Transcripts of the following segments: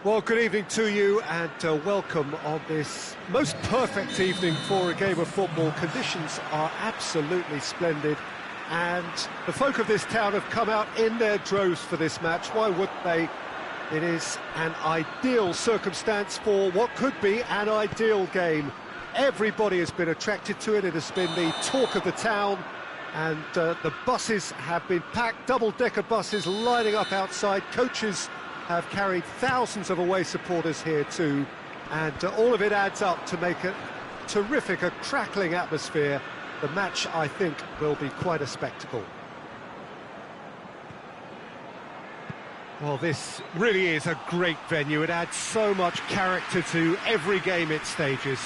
Well, good evening to you and welcome on this most perfect evening for a game of football. Conditions are absolutely splendid and the folk of this town have come out in their droves for this match. Why wouldn't they? It is an ideal circumstance for what could be an ideal game. Everybody has been attracted to it. It has been the talk of the town, and the buses have been packed, double-decker buses lining up outside. Coaches have carried thousands of away supporters here too, and all of it adds up to make a terrific, a crackling atmosphere. The match, I think, will be quite a spectacle. Well, this really is a great venue. It adds so much character to every game it stages.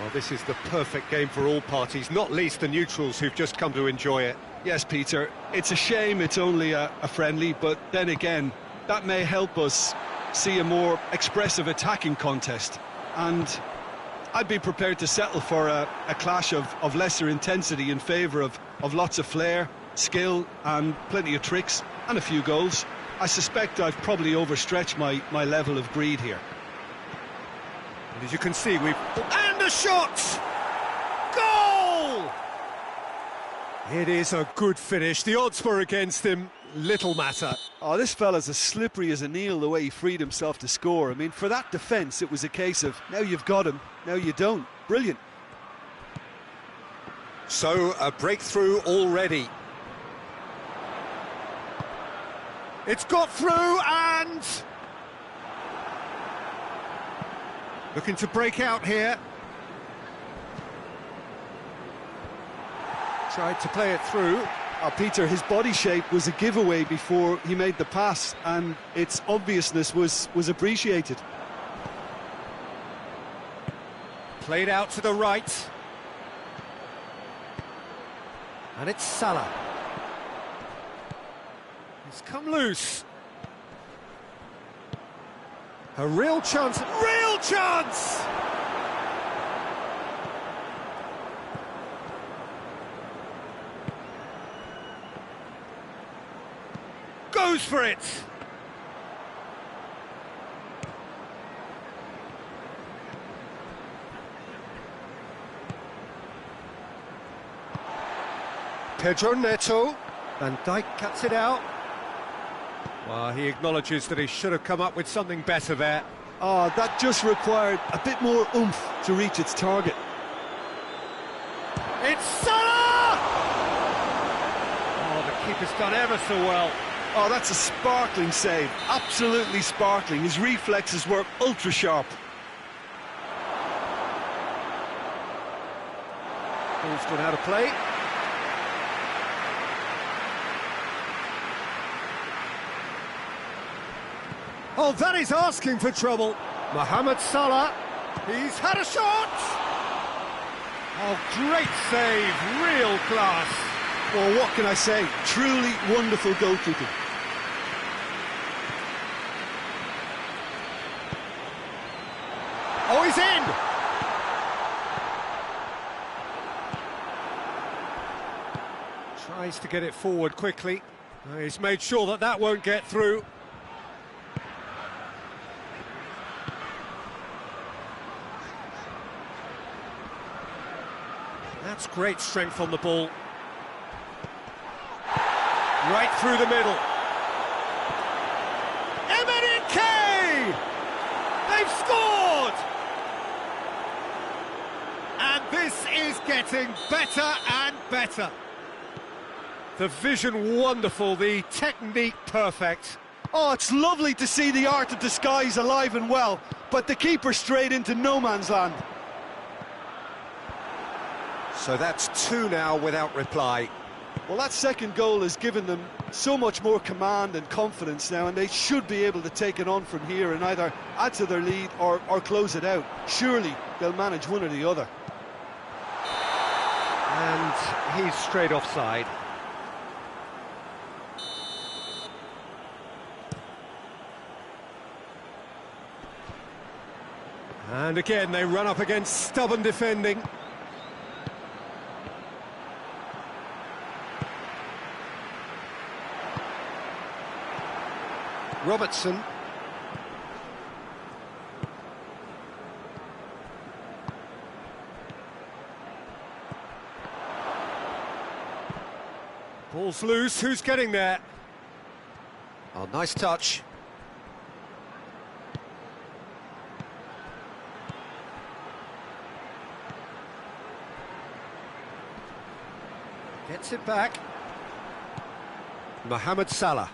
Well, this is the perfect game for all parties, not least the neutrals who've just come to enjoy it. Yes, Peter, it's a shame it's only a friendly, but then again, that may help us see a more expressive attacking contest. And I'd be prepared to settle for a clash of lesser intensity in favour of lots of flair, skill and plenty of tricks and a few goals. I suspect I've probably overstretched my level of greed here. And as you can see, and a shot! Goal! It is a good finish. The odds were against him, little matter. Oh, this fella's as slippery as an eel the way he freed himself to score. I mean, for that defence, it was a case of, now you've got him, now you don't. Brilliant. So, a breakthrough already. It's got through and... looking to break out here. Tried to play it through. Peter, his body shape was a giveaway before he made the pass, and its obviousness was appreciated. Played out to the right. And it's Salah. He's come loose. A real chance, real chance! Goes for it! Pedro Neto. Van Dijk cuts it out. Well, he acknowledges that he should have come up with something better there. Oh, that just required a bit more oomph to reach its target. It's Salah! Oh, the keeper's done ever so well. Oh, that's a sparkling save. Absolutely sparkling. His reflexes were ultra sharp. Ball's gone out of play. Oh, that is asking for trouble. Mohamed Salah, he's had a shot! Oh, great save, real class. Well, what can I say? Truly wonderful goalkeeping. Oh, he's in! Tries to get it forward quickly. He's made sure that that won't get through. That's great strength on the ball. Right through the middle. MNK! They've scored! And this is getting better and better. The vision wonderful, the technique perfect. Oh, it's lovely to see the art of disguise alive and well, but the keeper straight into no man's land. So that's two now without reply. Well, that second goal has given them so much more command and confidence now, and they should be able to take it on from here and either add to their lead or close it out. Surely they'll manage one or the other. And he's straight offside. And again they run up against stubborn defending. Robertson, Ball's loose, who's getting there? Oh, nice touch. Gets it back. Mohamed Salah.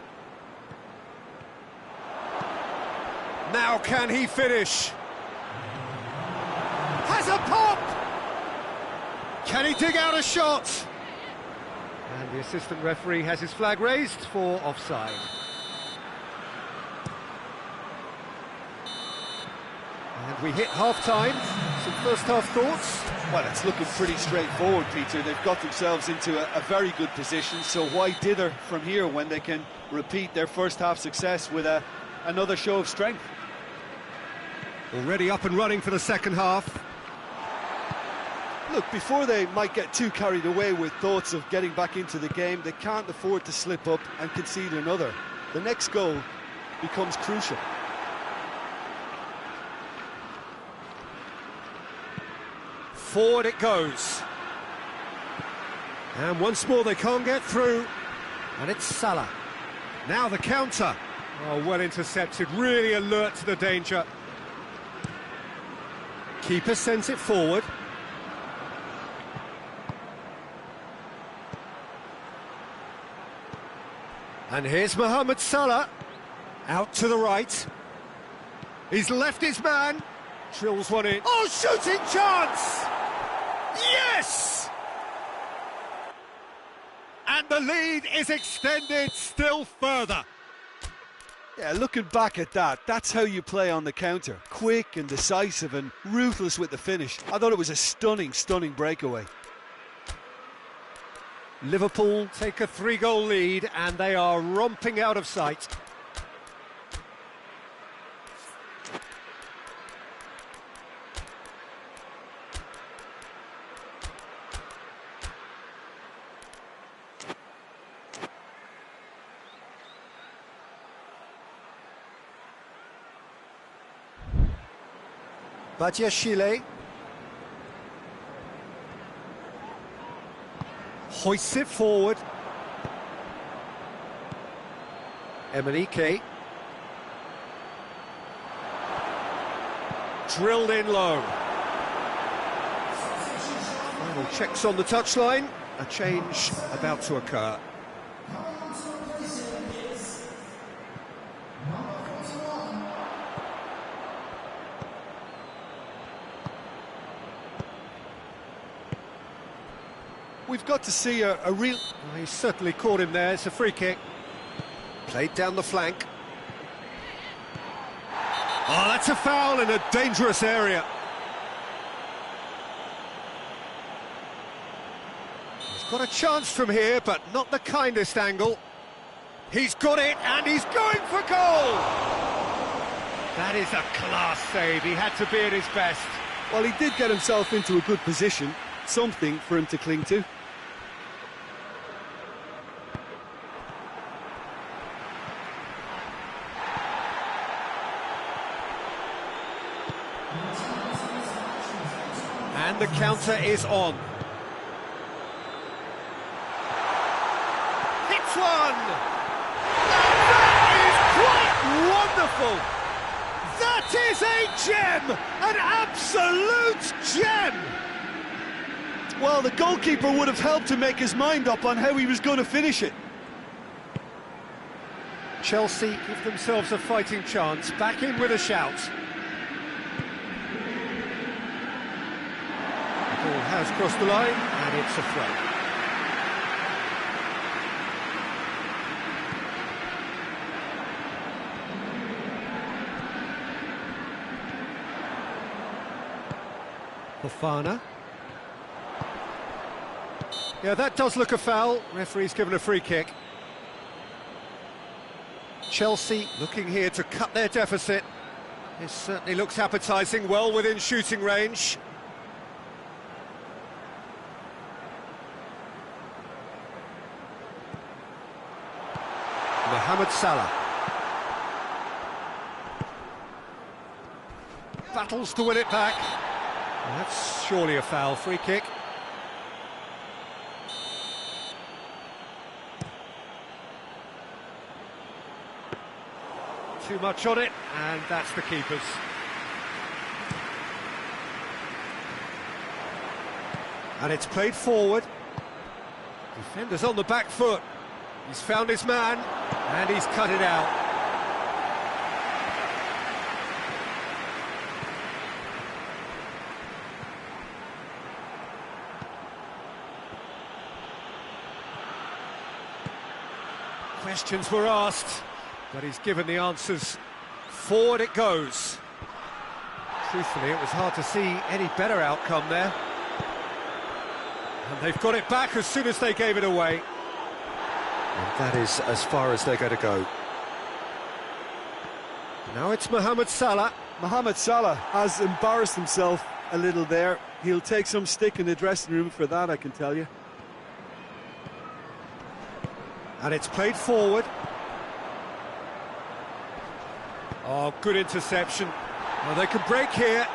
Now can he finish? Has a pop! Can he dig out a shot? And the assistant referee has his flag raised for offside. And we hit half-time. Some first-half thoughts? Well, it's looking pretty straightforward, Peter. They've got themselves into a very good position, so why dither from here when they can repeat their first-half success with another show of strength? Already up and running for the second half. Look, before they might get too carried away with thoughts of getting back into the game, they can't afford to slip up and concede another. The next goal becomes crucial. Forward it goes. And once more they can't get through. And it's Salah. Now the counter. Oh, well intercepted, really alert to the danger. Keeper sends it forward. And here's Mohamed Salah. Out to the right. He's left his man. Drills one in. Oh, shooting chance! Yes! And the lead is extended still further. Yeah, looking back at that, that's how you play on the counter. Quick and decisive and ruthless with the finish. I thought it was a stunning, stunning breakaway. Liverpool take a 3-goal lead and they are romping out of sight. Badiashile hoists it forward. Emenike drilled in low. Final checks on the touchline. A change about to occur. We've got to see a real... Well, he certainly caught him there. It's a free kick. Played down the flank. Oh, that's a foul in a dangerous area. He's got a chance from here, but not the kindest angle. He's got it, and he's going for goal! That is a class save. He had to be at his best. Well, he did get himself into a good position. Something for him to cling to. And the counter is on. Hits one! That is quite wonderful! That is a gem! An absolute gem! Well, the goalkeeper would have helped to make his mind up on how he was going to finish it. Chelsea give themselves a fighting chance, back in with a shout. The ball has crossed the line, and it's a throw. Fofana. Yeah, that does look a foul. Referee's given a free kick. Chelsea looking here to cut their deficit. This certainly looks appetising, well within shooting range. Mohamed Salah. Battles to win it back. Well, that's surely a foul. Free kick. Too much on it, and that's the keeper's. And it's played forward. Defender's on the back foot. He's found his man, and he's cut it out. Questions were asked, but he's given the answers. Forward it goes. Truthfully, it was hard to see any better outcome there. And they've got it back as soon as they gave it away. And that is as far as they're going to go. Now it's Mohamed Salah. Mohamed Salah has embarrassed himself a little there. He'll take some stick in the dressing room for that, I can tell you. And it's played forward. Oh, good interception. Well, they can break here.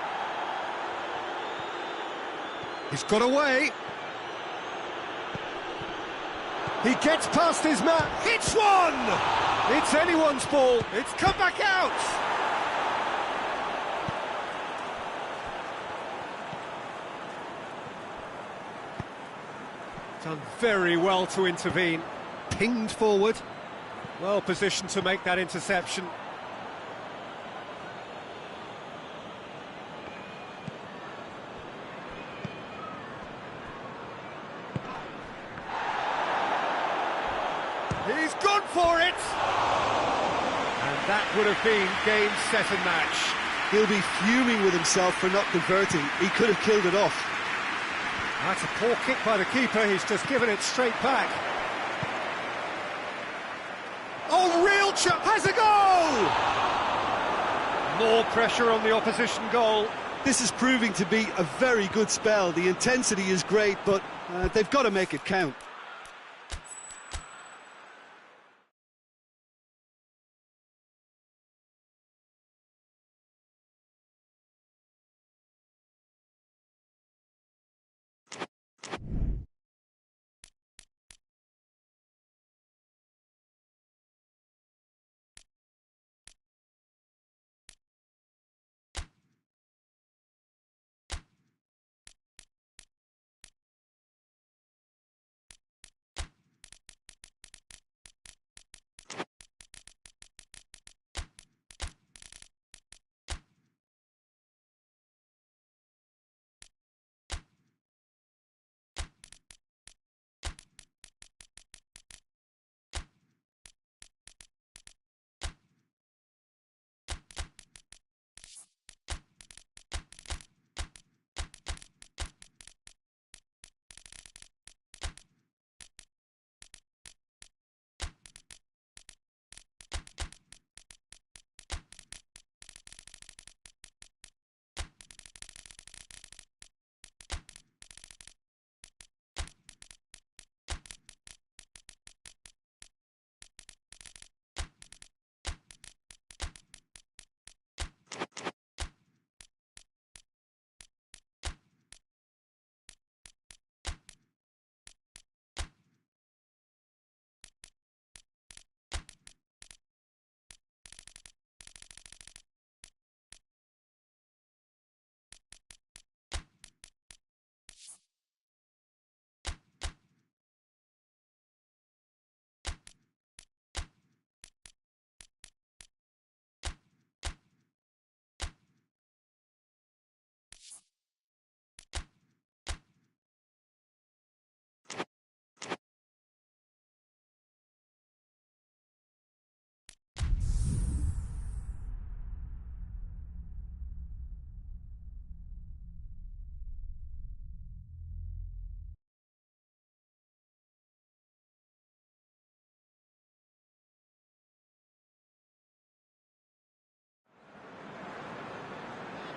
He's got away. He gets past his man. Hits one! It's anyone's ball. It's come back out. Done very well to intervene. Pinged forward. Well positioned to make that interception. He's gone for it! And that would have been game, set and match. He'll be fuming with himself for not converting. He could have killed it off. That's a poor kick by the keeper. He's just given it straight back. Oh, real chance! Has a goal! More pressure on the opposition goal. This is proving to be a very good spell. The intensity is great, but they've got to make it count.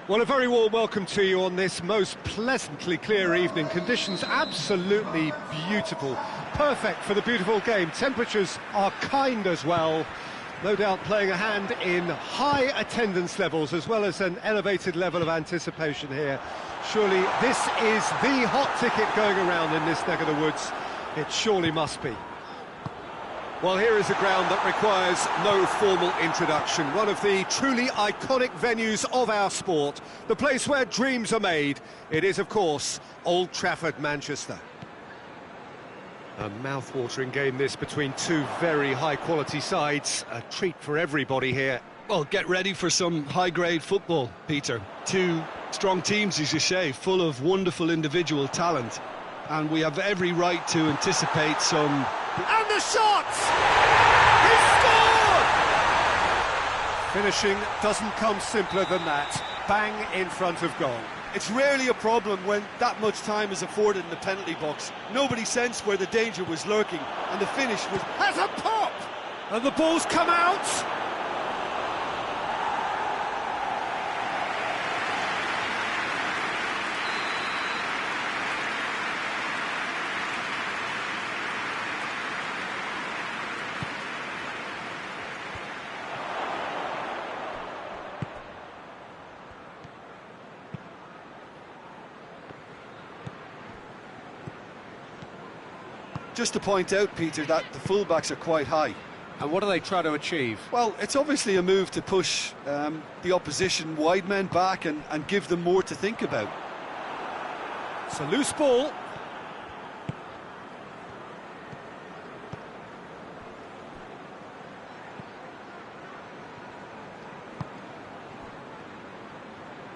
Well, a very warm welcome to you on this most pleasantly clear evening. Conditions absolutely beautiful. Perfect for the beautiful game. Temperatures are kind as well. No doubt playing a hand in high attendance levels as well as an elevated level of anticipation here. Surely this is the hot ticket going around in this neck of the woods. It surely must be. Well, here is a ground that requires no formal introduction. One of the truly iconic venues of our sport. The place where dreams are made. It is, of course, Old Trafford, Manchester. A mouth-watering game this between two very high-quality sides. A treat for everybody here. Well, get ready for some high-grade football, Peter. Two strong teams, as you say, full of wonderful individual talent. And we have every right to anticipate some... And the shot! He scored! Finishing doesn't come simpler than that. Bang in front of goal. It's rarely a problem when that much time is afforded in the penalty box. Nobody sensed where the danger was lurking, and the finish was... Has a pop! And the ball's come out! Just to point out, Peter, that the fullbacks are quite high. And what do they try to achieve? Well, it's obviously a move to push the opposition wide men back and give them more to think about. It's a loose ball.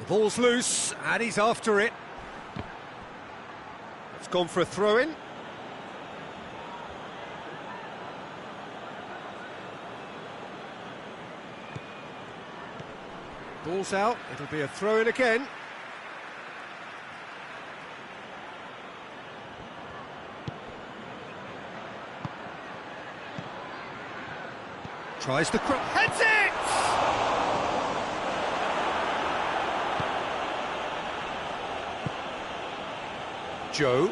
The ball's loose, and he's after it. It's gone for a throw-in. Ball's out, it'll be a throw-in again. Tries the cross, heads it! Joe.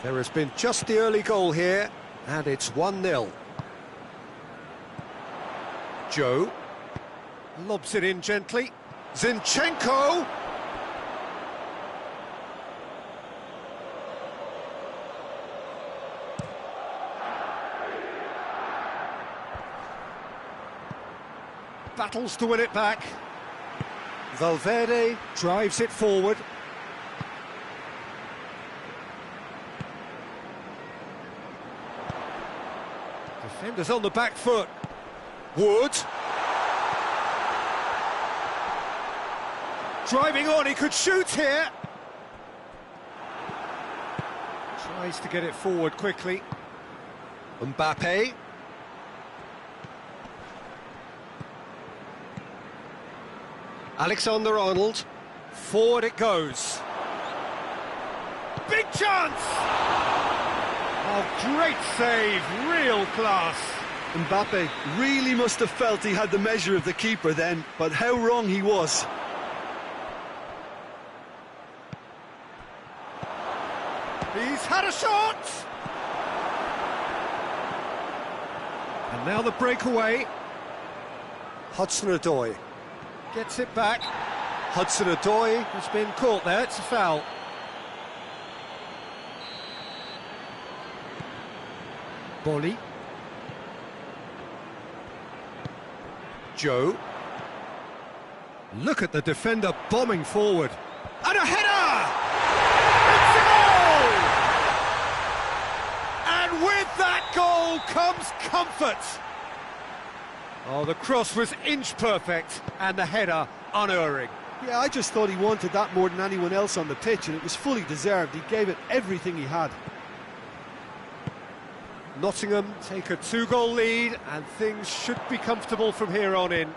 There has been just the early goal here, and it's 1-0. Joe. Lobs it in gently. Zinchenko! Battles to win it back. Valverde drives it forward. Defenders on the back foot. Wood. Driving on, he could shoot here. Tries to get it forward quickly. Mbappe. Alexander-Arnold. Forward it goes. Big chance! Oh, great save, real class. Mbappe really must have felt he had the measure of the keeper then, but how wrong he was. He's had a shot! And now the breakaway. Hudson-Odoi gets it back. Hudson-Odoi has been caught there, it's a foul. Bolly. Joe. Look at the defender bombing forward. And a header! And with that goal comes comfort. Oh, the cross was inch perfect and the header unerring. Yeah, I just thought he wanted that more than anyone else on the pitch, and it was fully deserved. He gave it everything he had. Nottingham take a 2-goal lead and things should be comfortable from here on in.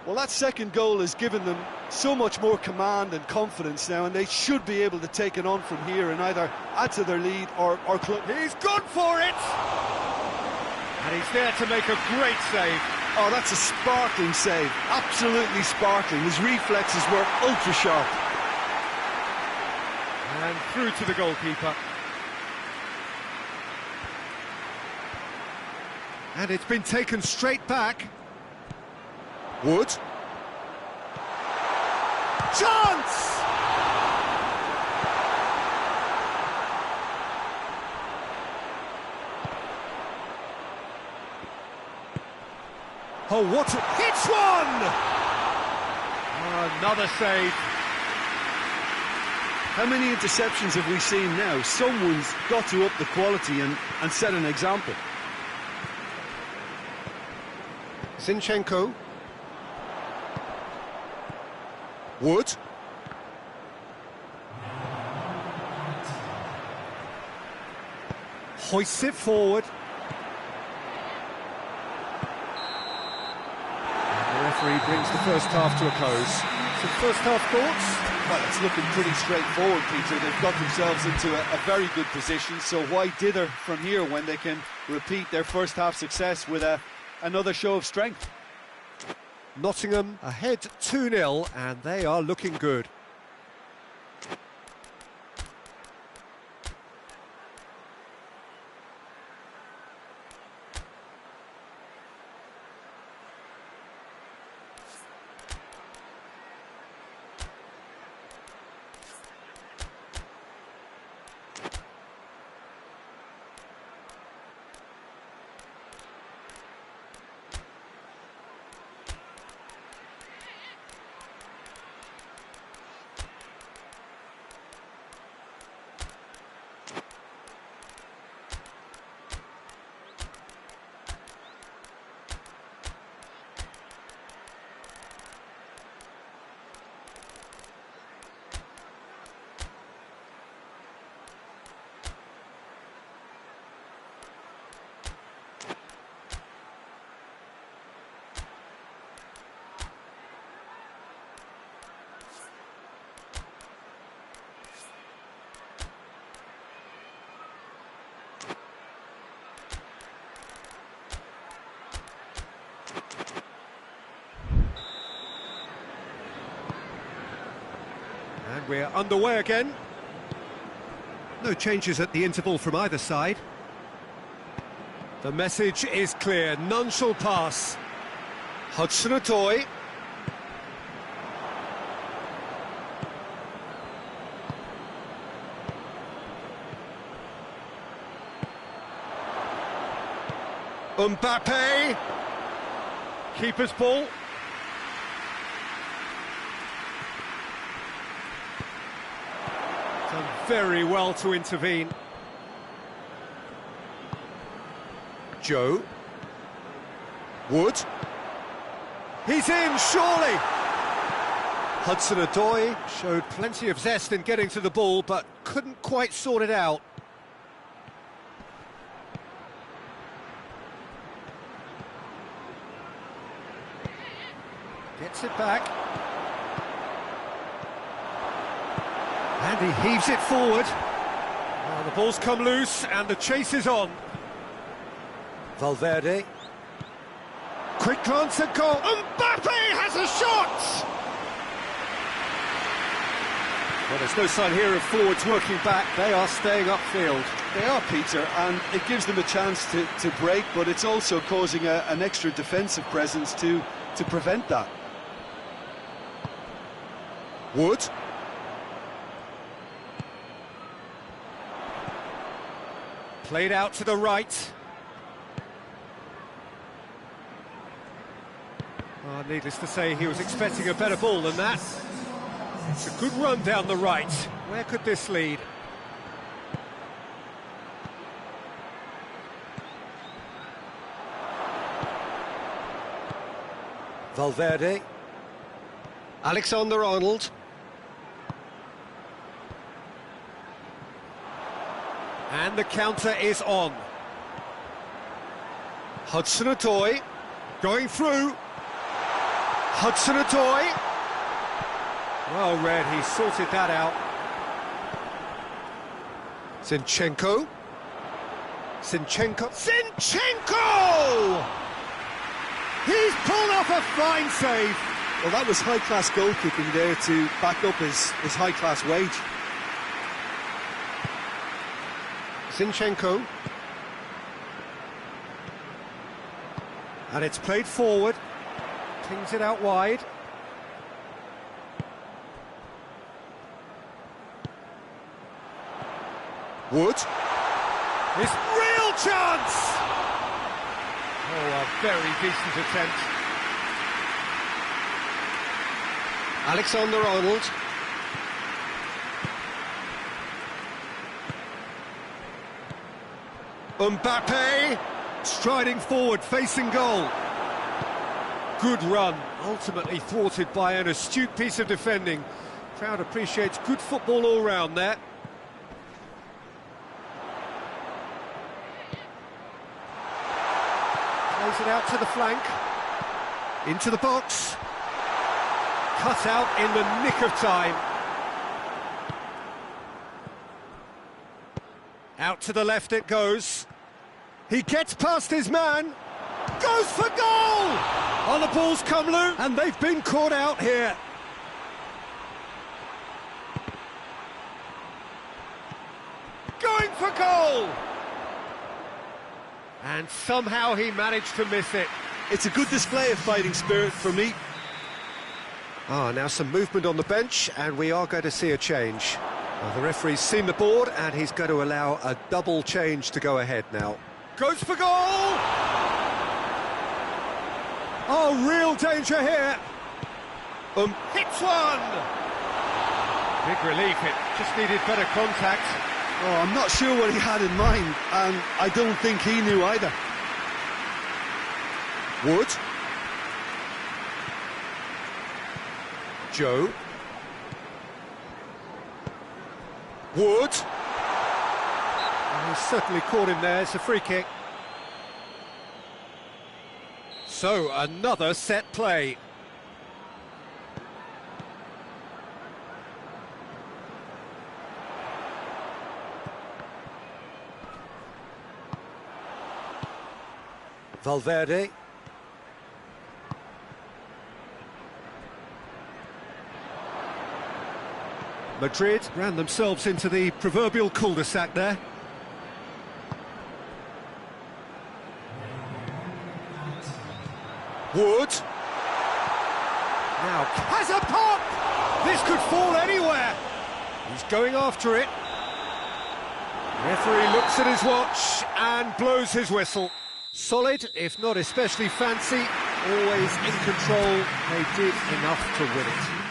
Well, that second goal has given them so much more command and confidence now, and they should be able to take it on from here and either add to their lead or close. He's gone for it! And he's there to make a great save. Oh, that's a sparkling save. Absolutely sparkling. His reflexes were ultra sharp. And through to the goalkeeper. And it's been taken straight back. Wood. Chance! Oh, what hits one! Another save. How many interceptions have we seen now? Someone's got to up the quality and set an example. Zinchenko. Wood. Hoists it forward. And the referee brings the first half to a close. Some first half thoughts? Well, it's looking pretty straightforward, Peter. They've got themselves into a very good position, so why dither from here when they can repeat their first half success with another show of strength? Nottingham ahead 2-0, and they are looking good. And we're underway again. No changes at the interval from either side. The message is clear, none shall pass. Hudson-Odoi. Mbappe. Keeper's ball. Done very well to intervene. Joe. Wood. He's in, surely! Hudson-Odoi showed plenty of zest in getting to the ball, but couldn't quite sort it out. Gets it back. And he heaves it forward. Oh, the ball's come loose and the chase is on. Valverde. Quick glance at goal. Mbappe has a shot! Well, there's no sign here of forwards working back. They are staying upfield. They are, Peter, and it gives them a chance to break, but it's also causing an extra defensive presence to prevent that. Wood. Played out to the right. Oh, needless to say, he was expecting a better ball than that. It's a good run down the right. Where could this lead? Valverde. Alexander-Arnold. And the counter is on. Hudson-Odoi going through. Hudson-Odoi. Well read, he sorted that out. Zinchenko. Zinchenko! He's pulled off a fine save. Well, that was high-class goalkeeping there to back up his high-class wage. Zinchenko. And it's played forward. Pings it out wide. Wood. His real chance! Oh, a very decent attempt. Alexander-Arnold. Mbappe, striding forward, facing goal. Good run, ultimately thwarted by an astute piece of defending. Crowd appreciates good football all round there. Plays it out to the flank. Into the box. Cut out in the nick of time. Out to the left it goes. He gets past his man. Goes for goal! Oh, the ball's come loose, and they've been caught out here. Going for goal! And somehow he managed to miss it. It's a good display of fighting spirit for me. Now some movement on the bench, and we are going to see a change. The referee's seen the board, and he's going to allow a double change to go ahead now. Goes for goal! Oh, real danger here. Hits one! Big relief, it just needed better contact. Oh, I'm not sure what he had in mind, and I don't think he knew either. Wood. Joe. Wood. He's certainly caught him there. It's a free kick. So, another set play. Valverde. Madrid ran themselves into the proverbial cul-de-sac there. Wood. Now has a pop! This could fall anywhere. He's going after it. Referee looks at his watch and blows his whistle. Solid, if not especially fancy, always in control. They did enough to win it.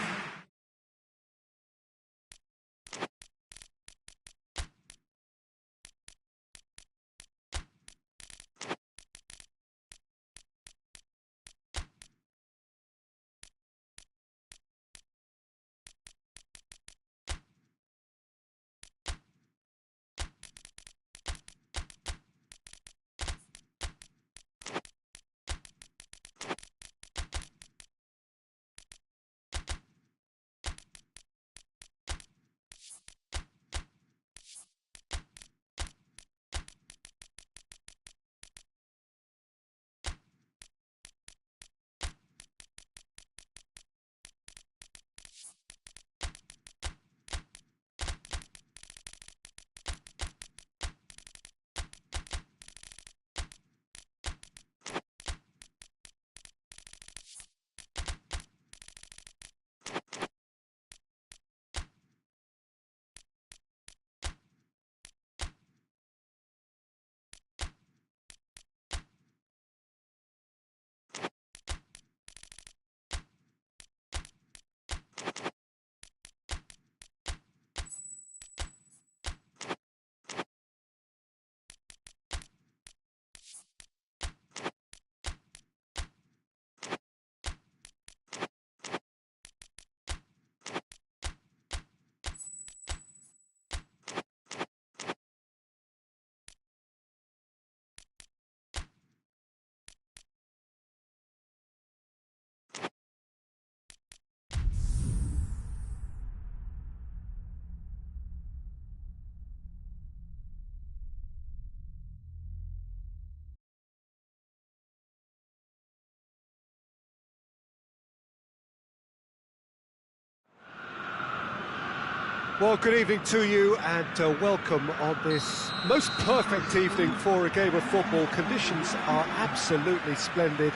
Well, good evening to you, and welcome on this most perfect evening for a game of football. Conditions are absolutely splendid,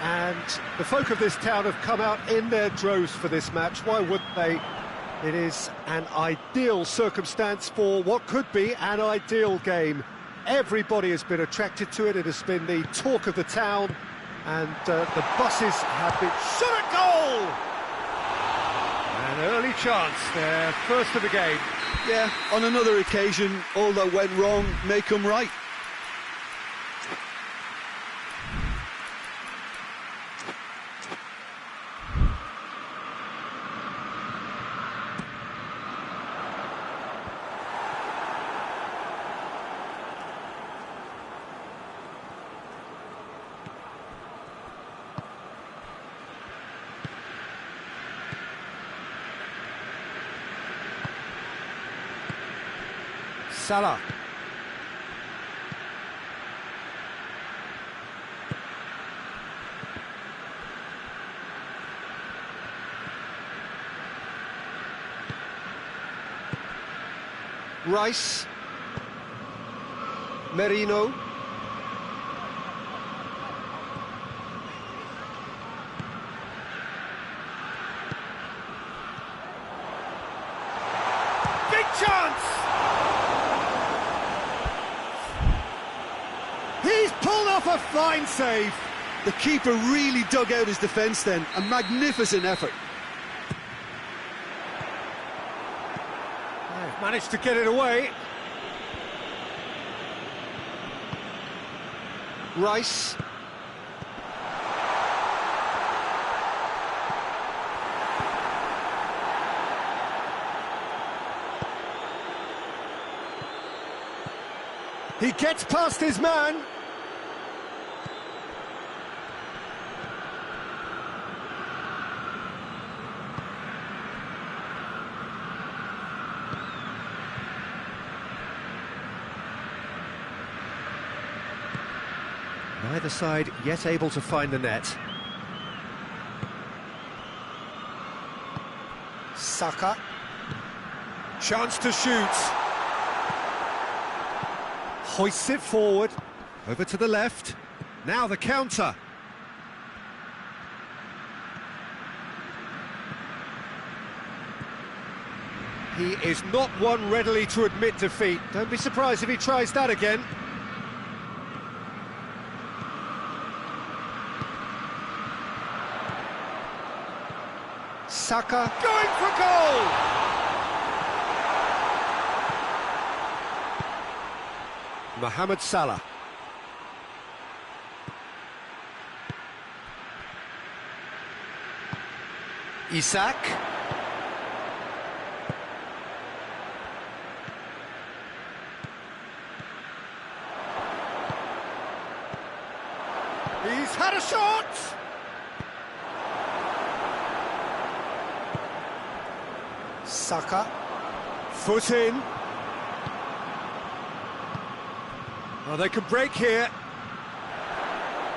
and the folk of this town have come out in their droves for this match. Why wouldn't they? It is an ideal circumstance for what could be an ideal game. Everybody has been attracted to it. It has been the talk of the town, and the buses have been... Shot at goal! An early chance, their first of the game. Yeah, on another occasion, all that went wrong may come right. Salah. Rice. Merino. Big chance! He's pulled off a fine save. The keeper really dug out his defence then. A magnificent effort. They've managed to get it away. Rice. He gets past his man. Neither side yet able to find the net. Saka. Chance to shoot. Hoists it forward. Over to the left. Now the counter. He is not one readily to admit defeat. Don't be surprised if he tries that again. Saka going for goal! Mohamed Salah. Isak. He's had a shot! Saka, foot in. Oh, they could break here.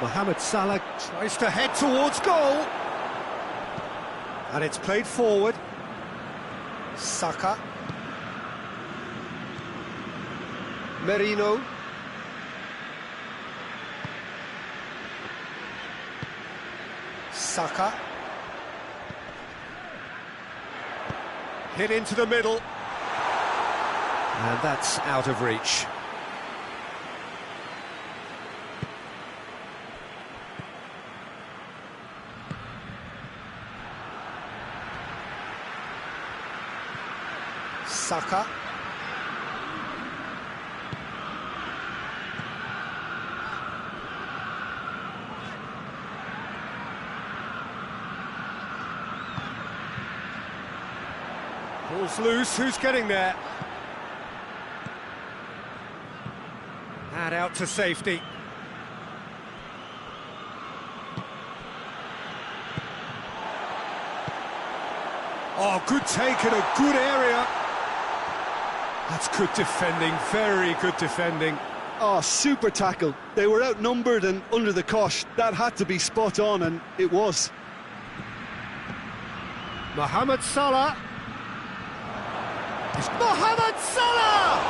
Mohamed Salah tries to head towards goal. And it's played forward. Saka. Merino. Saka. Hit into the middle. And that's out of reach. Saka. Ball's loose, who's getting there? And out to safety. Oh, good take in a good area. That's good defending, very good defending. Oh, super tackle. They were outnumbered and under the cosh. That had to be spot on, and it was. Mohamed Salah. It's Mohamed Salah!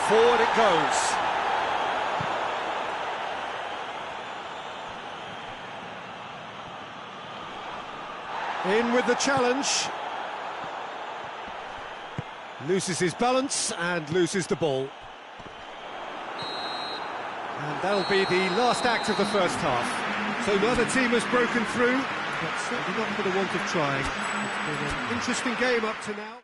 Forward it goes. In with the challenge. Loses his balance and loses the ball. And that'll be the last act of the first half. So neither team has broken through. but certainly not for the want of trying. It's been an interesting game up to now.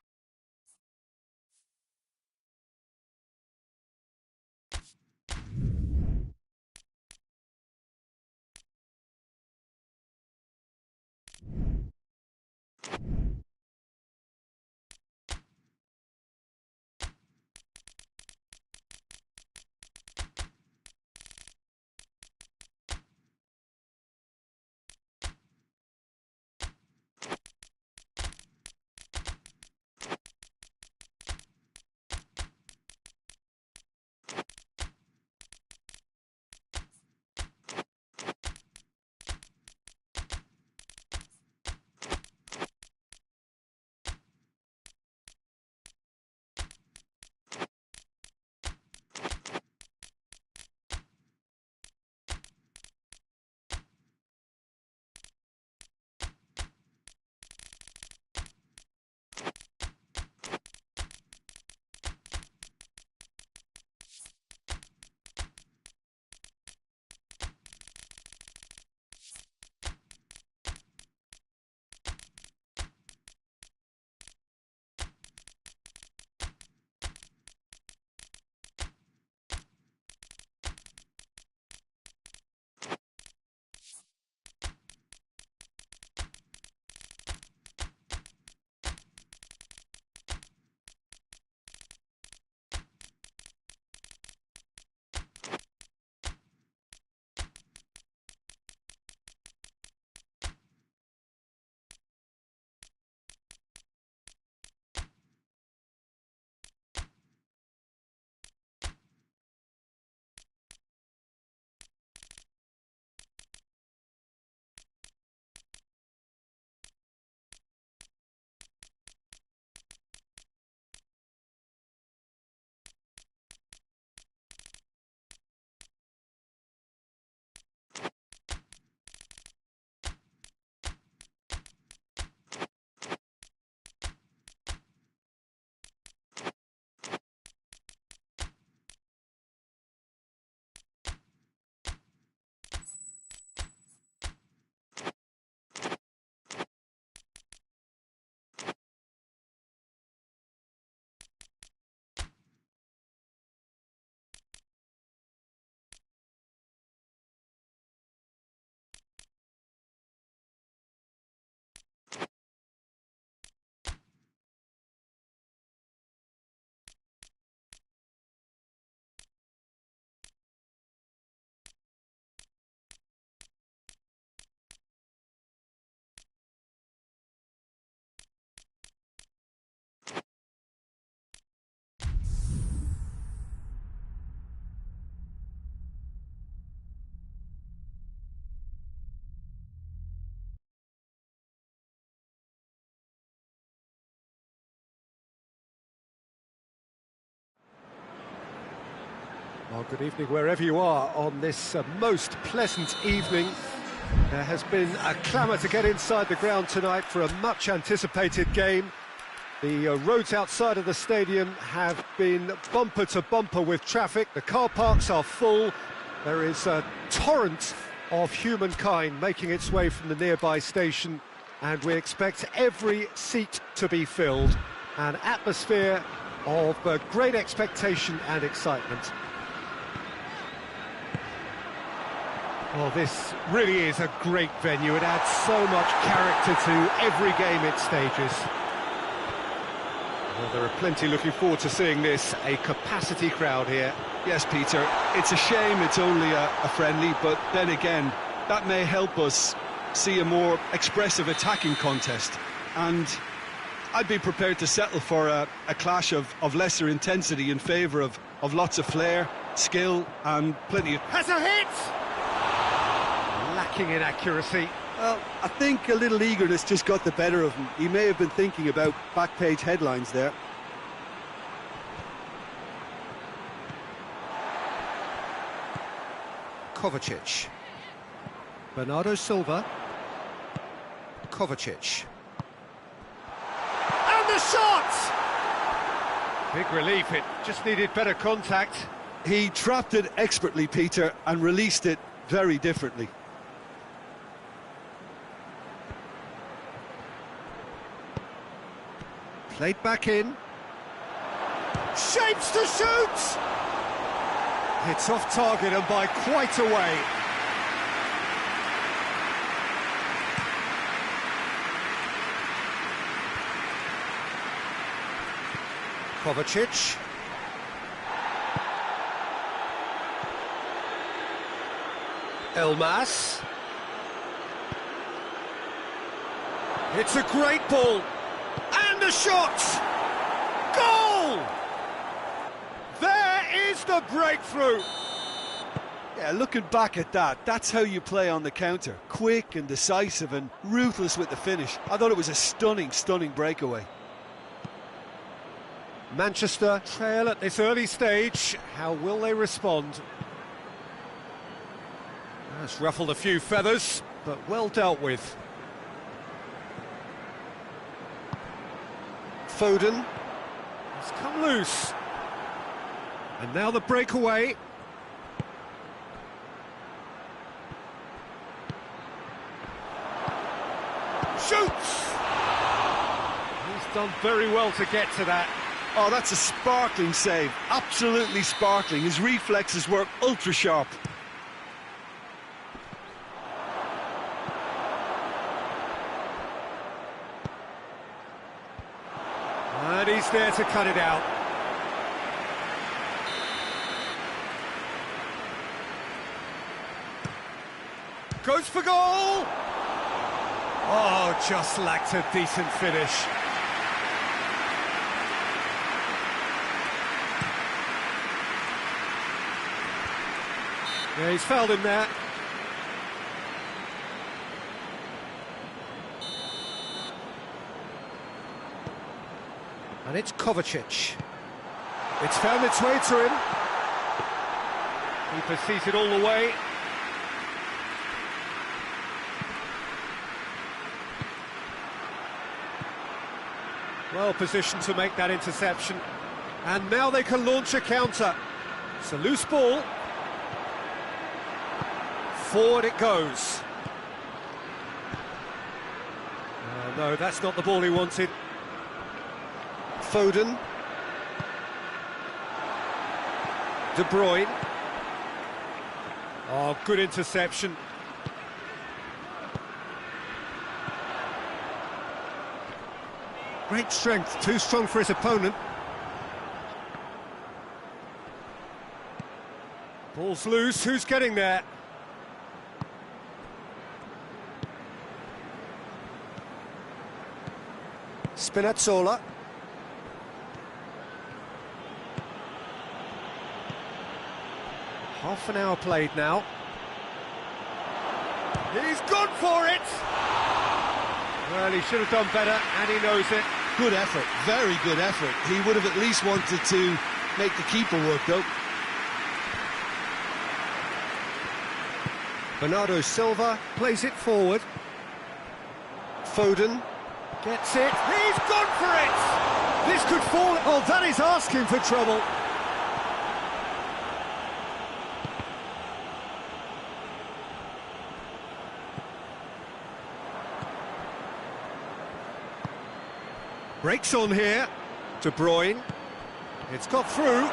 Well, good evening wherever you are on this most pleasant evening. There has been a clamour to get inside the ground tonight for a much-anticipated game. The roads outside of the stadium have been bumper to bumper with traffic. The car parks are full. There is a torrent of humankind making its way from the nearby station, and we expect every seat to be filled. An atmosphere of great expectation and excitement. Well, this really is a great venue. It adds so much character to every game it stages. Well, there are plenty looking forward to seeing this. A capacity crowd here. Yes, Peter, it's a shame it's only a friendly, but then again, that may help us see a more expressive attacking contest. And I'd be prepared to settle for a clash of lesser intensity in favour of lots of flair, skill and plenty of... Has a hit! Lacking in accuracy. Well, I think a little eagerness just got the better of him. He may have been thinking about back-page headlines there. Kovacic. Bernardo Silva. Kovacic. And the shot! Big relief, it just needed better contact. He trapped it expertly, Peter, and released it very differently. Played back in. Shapes to shoot! It's off target and by quite a way. Kovacic. Elmas. It's a great ball. And a shot! Goal! There is the breakthrough. Yeah, looking back at that, that's how you play on the counter. Quick and decisive and ruthless with the finish. I thought it was a stunning, stunning breakaway. Manchester trail at this early stage. How will they respond? That's ruffled a few feathers, but well dealt with. Foden. It's come loose. And now the breakaway. Shoots! He's done very well to get to that. Oh, that's a sparkling save. Absolutely sparkling. His reflexes were ultra sharp. And he's there to cut it out. Goes for goal! Oh, just lacked a decent finish. Yeah, he's fouled him there. And it's Kovacic. It's found its way to him. Keeper sees it all the way. Well positioned to make that interception. And now they can launch a counter. It's a loose ball. Forward it goes. No, that's not the ball he wanted. Foden. De Bruyne. Oh, good interception. Great strength, too strong for his opponent. Ball's loose, who's getting there? Spinazzola. Half an hour played now. He's gone for it! Well, he should have done better, and he knows it. Good effort, very good effort. He would have at least wanted to make the keeper work, though. Bernardo Silva plays it forward. Foden gets it. He's gone for it! This could fall... Oh, that is asking for trouble. Breaks on here. De Bruyne. It's got through.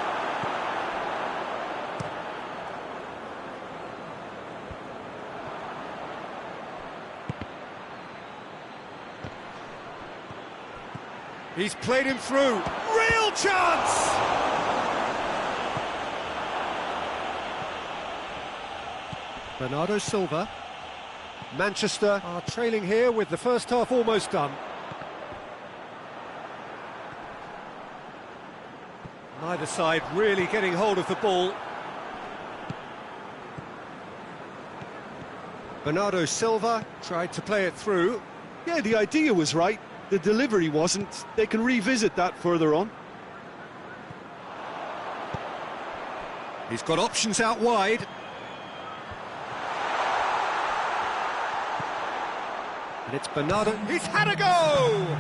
He's played him through. Real chance! Bernardo Silva. Manchester are trailing here with the first half almost done. Neither side really getting hold of the ball. Bernardo Silva tried to play it through. Yeah, the idea was right. The delivery wasn't. They can revisit that further on. He's got options out wide. And it's Bernardo. He's had a go!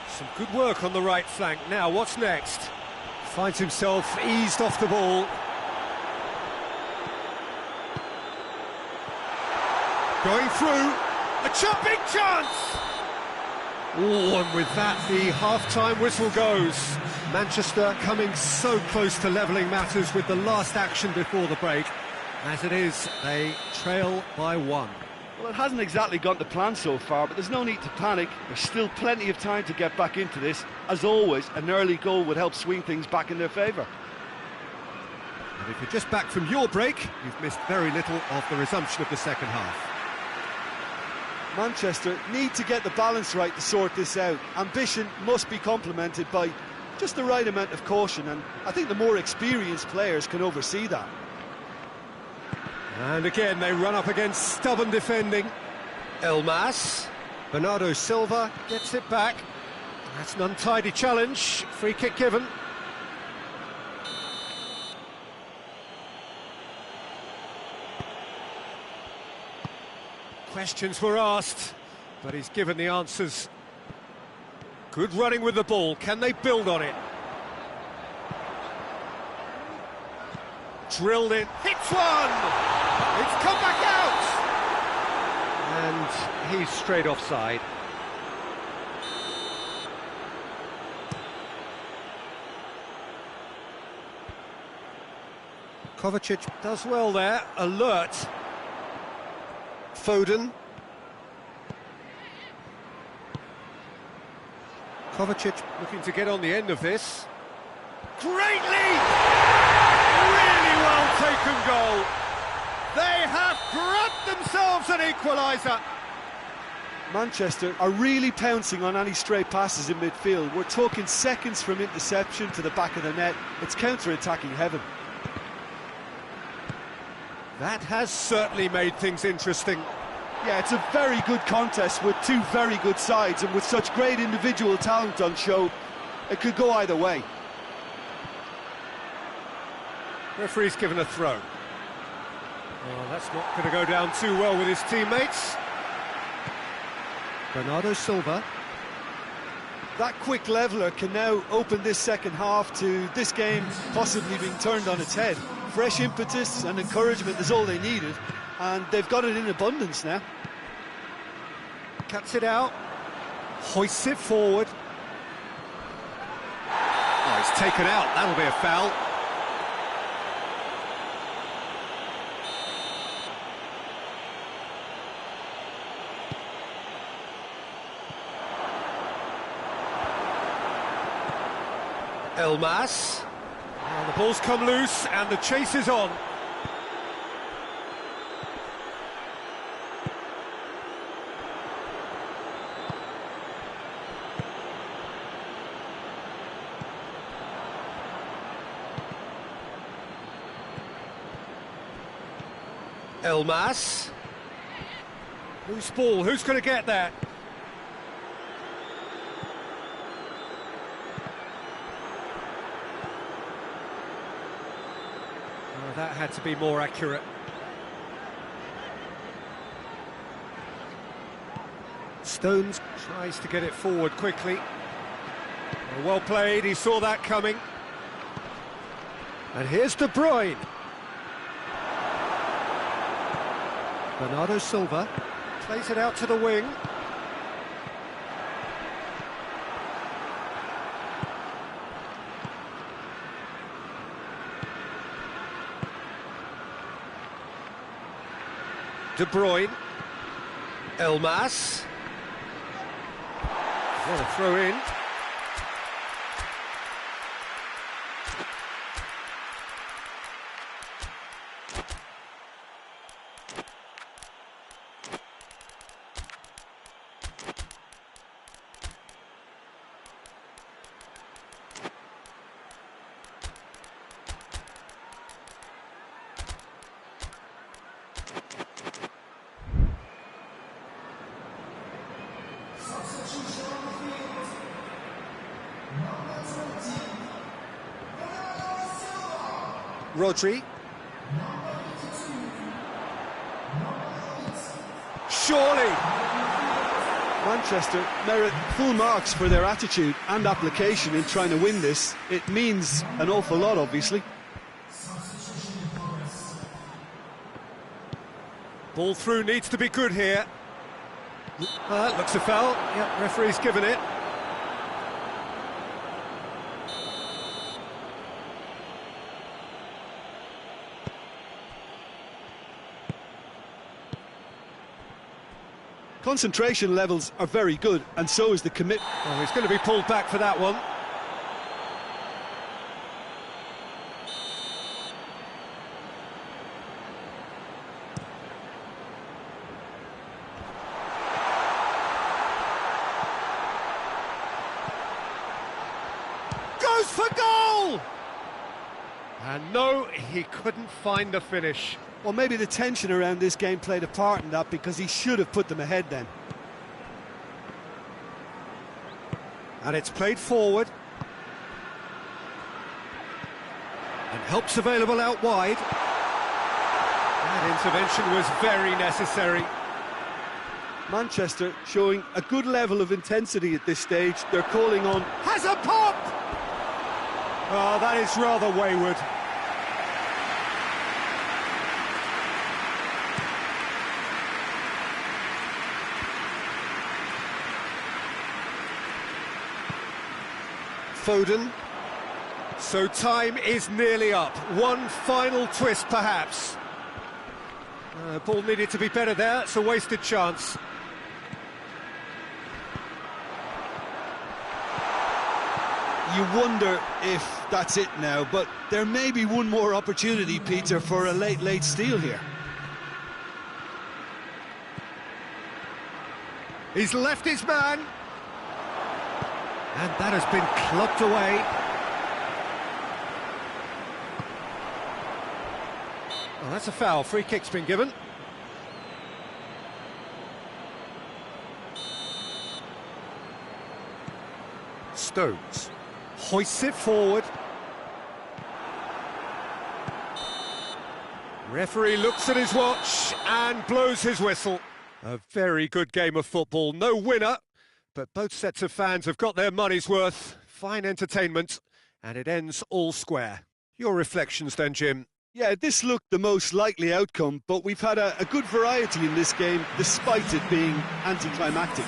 Some good work on the right flank. Now, what's next? Finds himself eased off the ball. Going through. Big chance! Oh, and with that, the half-time whistle goes. Manchester coming so close to levelling matters with the last action before the break. As it is, they trail by 1. Well, it hasn't exactly gone to plan so far, but there's no need to panic. There's still plenty of time to get back into this. As always, an early goal would help swing things back in their favour. And if you're just back from your break, you've missed very little of the resumption of the second half. Manchester need to get the balance right to sort this out. Ambition must be complemented by just the right amount of caution, and I think the more experienced players can oversee that. And again, they run up against stubborn defending. Elmas. Bernardo Silva gets it back. That's an untidy challenge. Free kick given. Questions were asked, but he's given the answers. Good running with the ball. Can they build on it? Drilled in. Hits one! It's come back out! And he's straight offside. Kovacic does well there. Alert. Foden. Kovacic looking to get on the end of this. Great leap! Really well taken goal. They have grabbed themselves an equaliser. Manchester are really pouncing on any stray passes in midfield. We're talking seconds from interception to the back of the net. It's counter-attacking heaven. That has certainly made things interesting. Yeah, it's a very good contest with two very good sides, and with such great individual talent on show, it could go either way. Referee's given a throw. Oh, that's not going to go down too well with his teammates. Bernardo Silva. That quick leveller can now open this second half to this game possibly being turned on its head. Fresh impetus and encouragement is all they needed, and they've got it in abundance now. Cuts it out, hoists it forward. Oh, it's taken out, that'll be a foul. Elmas. Now the ball's come loose and the chase is on. Elmas. Loose ball, who's going to get that? Oh, that had to be more accurate. Stones tries to get it forward quickly. Oh, well played, he saw that coming. And here's De Bruyne. Bernardo Silva plays it out to the wing. De Bruyne. Elmas. What a throw in. Rodri. Surely. Manchester merit full marks for their attitude and application in trying to win this. It means an awful lot, obviously. Ball through needs to be good here. Looks a foul. Yep, referee's given it. Concentration levels are very good, and so is the commitment. Oh, he's going to be pulled back for that one. Goes for goal! And no, he couldn't find the finish. Well, maybe the tension around this game played a part in that, because he should have put them ahead then. And it's played forward. And help's available out wide. That intervention was very necessary. Manchester showing a good level of intensity at this stage. They're calling on... Has a pop! Oh, that is rather wayward. Foden. So time is nearly up. One final twist, perhaps. Ball needed to be better there. It's a wasted chance. You wonder if that's it now, but there may be one more opportunity, Peter, for a late steal here. He's left his man. And that has been clubbed away. Oh, that's a foul. Free kick's been given. Stones hoists it forward. Referee looks at his watch and blows his whistle. A very good game of football. No winner, but both sets of fans have got their money's worth. Fine entertainment, and it ends all square. Your reflections then, Jim? Yeah, this looked the most likely outcome, but we've had a good variety in this game, despite it being anticlimactic.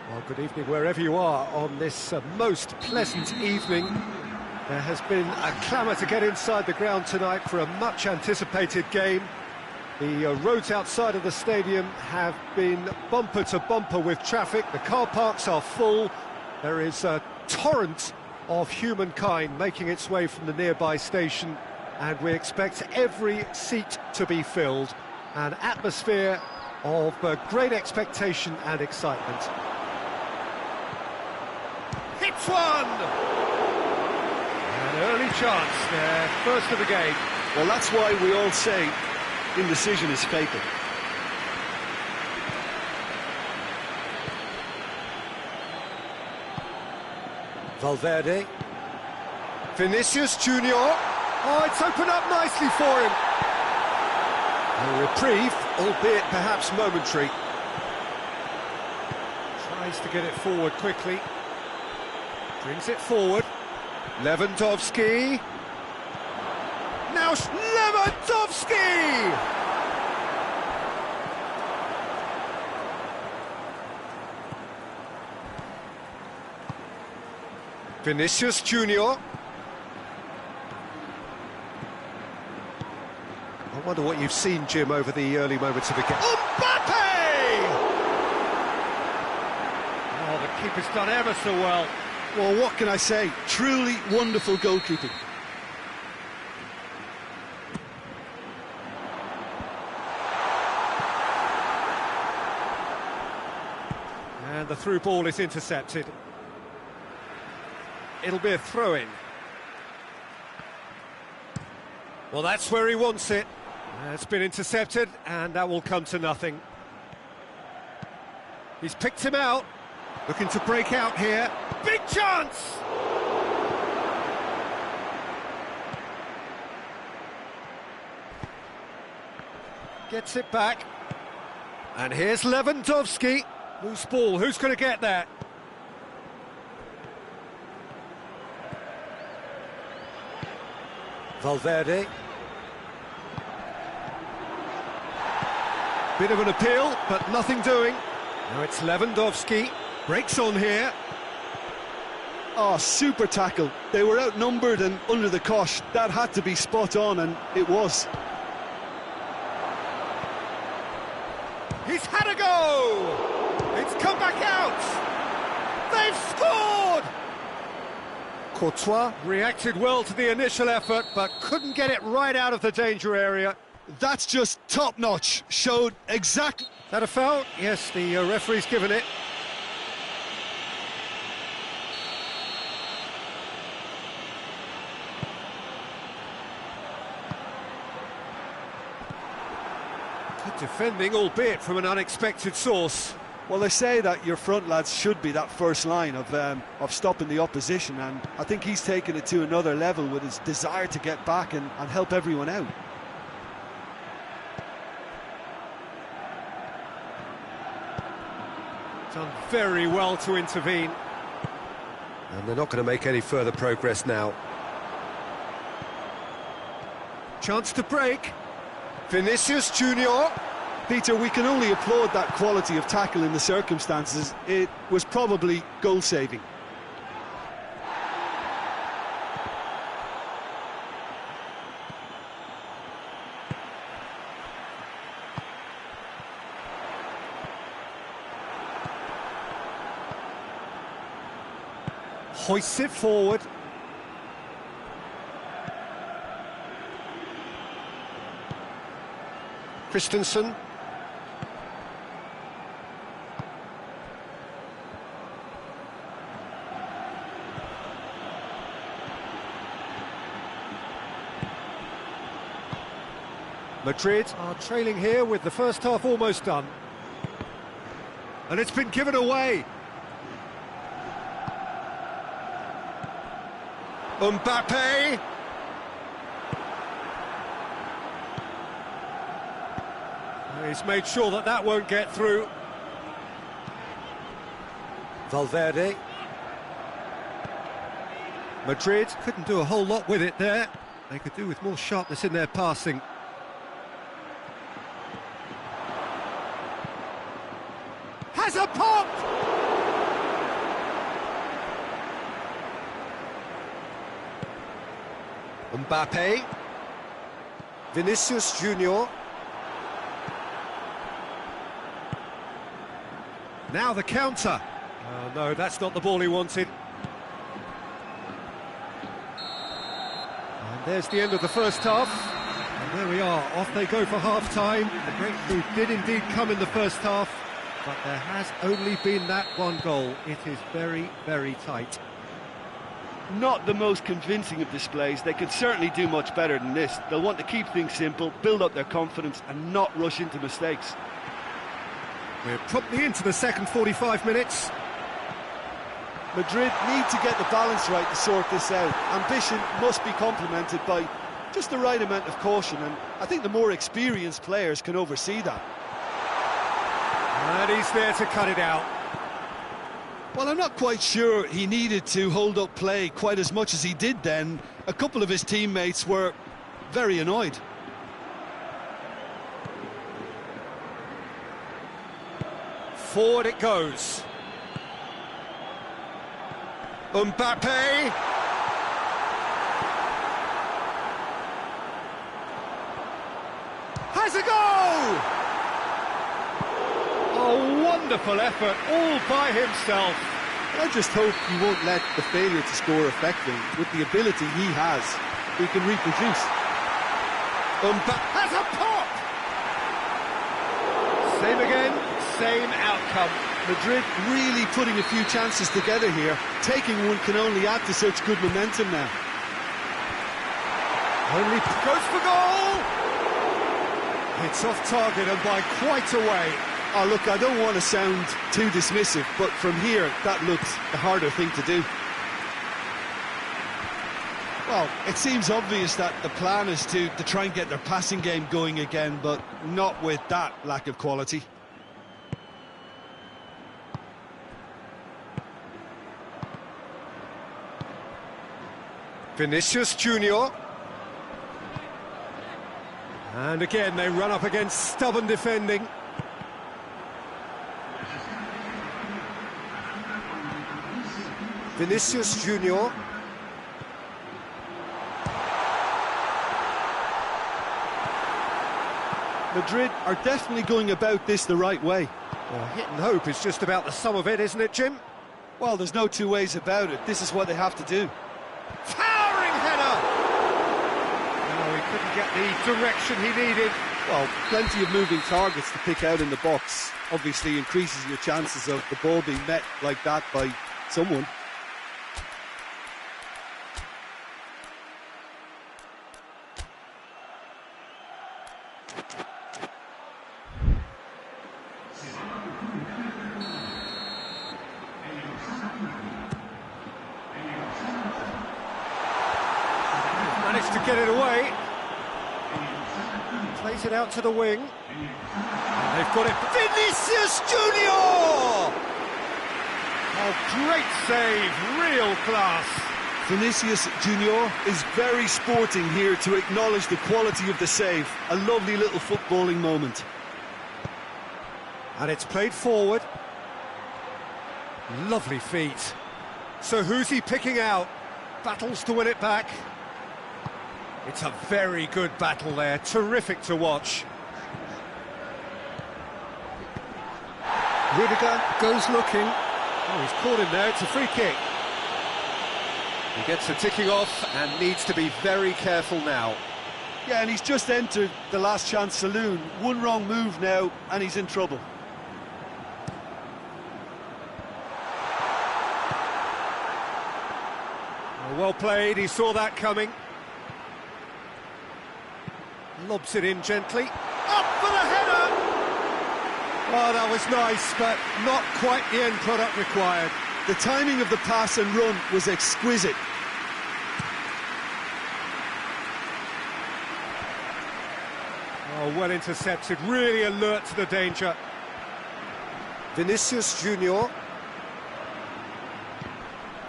Well, good evening wherever you are on this most pleasant evening. There has been a clamour to get inside the ground tonight for a much-anticipated game. The roads outside of the stadium have been bumper to bumper with traffic. The car parks are full. There is a torrent of humankind making its way from the nearby station, and we expect every seat to be filled. An atmosphere of great expectation and excitement. Hits one! An early chance there, first of the game. Well, that's why we all say indecision is fatal. Valverde. Vinicius Junior. Oh, it's opened up nicely for him. A reprieve. albeit perhaps momentary. Tries to get it forward quickly. Brings it forward. Lewandowski. Now Lewandowski! Vinicius Junior. I wonder what you've seen, Jim, over the early moments of the game. Mbappe! Oh, the keeper's done ever so well. Well, what can I say? Truly wonderful goalkeeping. And the through ball is intercepted. It'll be a throw-in. Well, that's where he wants it. It's been intercepted, and that will come to nothing. He's picked him out. Looking to break out here. Big chance! Gets it back. And here's Lewandowski. Loose ball, who's going to get that? Valverde. Bit of an appeal, but nothing doing. Now it's Lewandowski. Breaks on here. Oh, super tackle. They were outnumbered and under the cosh. That had to be spot on, and it was. He's had a go! It's come back out! They've scored! Courtois reacted well to the initial effort, but couldn't get it right out of the danger area. That's just top-notch. Showed exactly... Is that a foul? Yes, the referee's given it. Good defending, albeit from an unexpected source. Well, they say that your front lads should be that first line of stopping the opposition, and I think he's taken it to another level with his desire to get back and help everyone out. Done very well to intervene. And they're not going to make any further progress now. Chance to break. Vinicius Junior. Peter, we can only applaud that quality of tackle in the circumstances. It was probably goal-saving. Hoists it forward. Christensen. Madrid are trailing here with the first half almost done. And it's been given away. Mbappe. He's made sure that that won't get through. Valverde. Madrid couldn't do a whole lot with it there. They could do with more sharpness in their passing. Has a pop! Mbappe. Vinicius Junior. Now the counter. Oh no, that's not the ball he wanted. And there's the end of the first half. And there we are, off they go for half-time. The breakthrough did indeed come in the first half, but there has only been that one goal. It is very, very tight. Not the most convincing of displays. They could certainly do much better than this. They'll want to keep things simple, build up their confidence and not rush into mistakes. We're promptly into the second 45 minutes. Madrid need to get the balance right to sort this out. Ambition must be complemented by Just the right amount of caution, and I think the more experienced players can oversee that. And he's there to cut it out. Well, I'm not quite sure he needed to hold up play quite as much as he did then. A couple of his teammates were very annoyed. Forward it goes. Mbappe. Has a goal! A wonderful effort, all by himself. I just hope he won't let the failure to score affect him. With the ability he has, he can reproduce. Mbappe has a pop! Same again, same outcome. Madrid really putting a few chances together here. Taking one can only add to such good momentum now. Only goes for goal! It's off target and by quite a way. Oh, look, I don't want to sound too dismissive, but from here, that looks the harder thing to do. Well, it seems obvious that the plan is to try and get their passing game going again, but not with that lack of quality. Vinicius Junior. And again, they run up against stubborn defending. Vinicius Junior. Madrid are definitely going about this the right way. Well, hit and hope is just about the sum of it, isn't it, Jim? Well, there's no two ways about it. This is what they have to do. Towering header! No, he couldn't get the direction he needed. Well, plenty of moving targets to pick out in the box. Obviously increases your chances of the ball being met like that by someone. Managed to get it away. Plays it out to the wing. And they've got it. Vinicius Junior! Oh, great save, real class. Vinicius Junior is very sporting here to acknowledge the quality of the save. A lovely little footballing moment. And it's played forward. Lovely feet. So who's he picking out? Battles to win it back. It's a very good battle there, terrific to watch. Rudiger goes looking. Oh, he's caught him there, it's a free kick. He gets the ticking off and needs to be very careful now. Yeah, and he's just entered the last chance saloon. One wrong move now, and he's in trouble. Well played, he saw that coming. Lobs it in gently. Up for the header! Oh, that was nice, but not quite the end product required. The timing of the pass and run was exquisite. Oh, well intercepted, really alert to the danger. Vinicius Junior.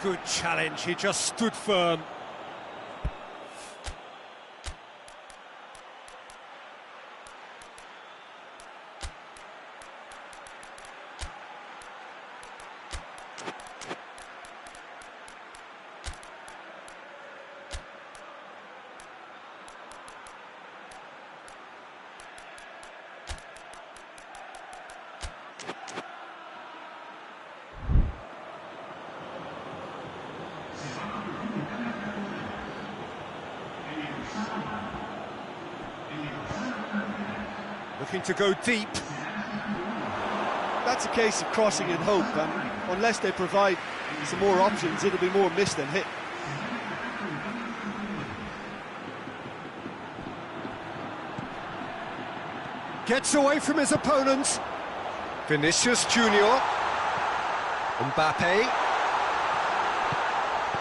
Good challenge, he just stood firm. Looking to go deep. That's a case of crossing in hope, and unless they provide some more options, it'll be more miss than hit. Gets away from his opponents. Vinicius Junior. Mbappe.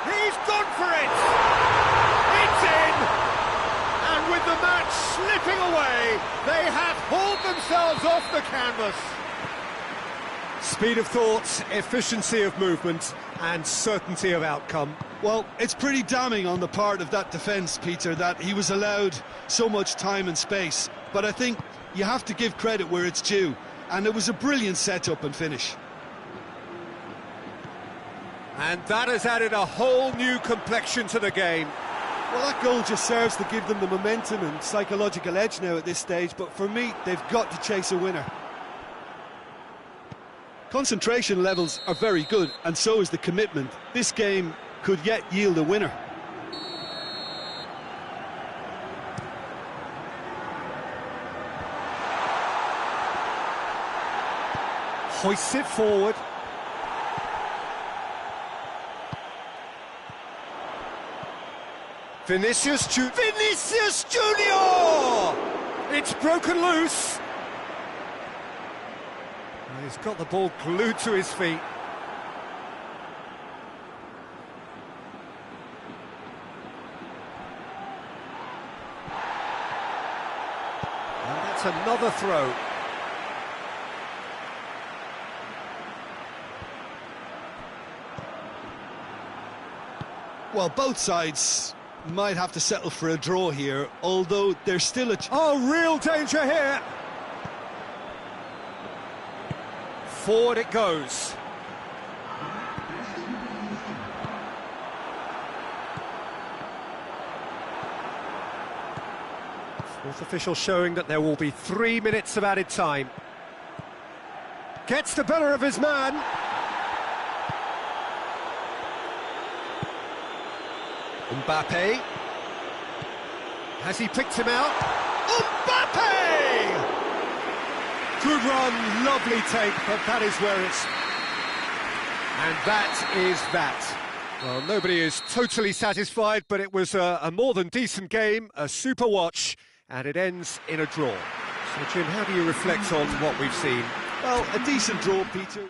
He's gone for it! It's in! And with the match slipping away, they have hauled themselves off the canvas. Speed of thought, efficiency of movement, and certainty of outcome. Well, it's pretty damning on the part of that defence, Peter, that he was allowed so much time and space. But I think you have to give credit where it's due, and it was a brilliant setup and finish. And that has added a whole new complexion to the game. Well, that goal just serves to give them the momentum and psychological edge now at this stage, but for me, they've got to chase a winner. Concentration levels are very good, and so is the commitment. This game could yet yield a winner. Hoists it forward. Vinicius Junior! It's broken loose. He's got the ball glued to his feet. And that's another throw. Well, both sides might have to settle for a draw here, although there's still a... Oh, real danger here! Forward it goes. Fourth official showing that there will be 3 minutes of added time. Gets the better of his man. Mbappe. Has he picked him out? Mbappe! Good run, lovely take, but that is where it's... And that is that. Well, nobody is totally satisfied, but it was a more than decent game, a super watch, and it ends in a draw. So, Jim, how do you reflect on what we've seen? Well, a decent draw, Peter.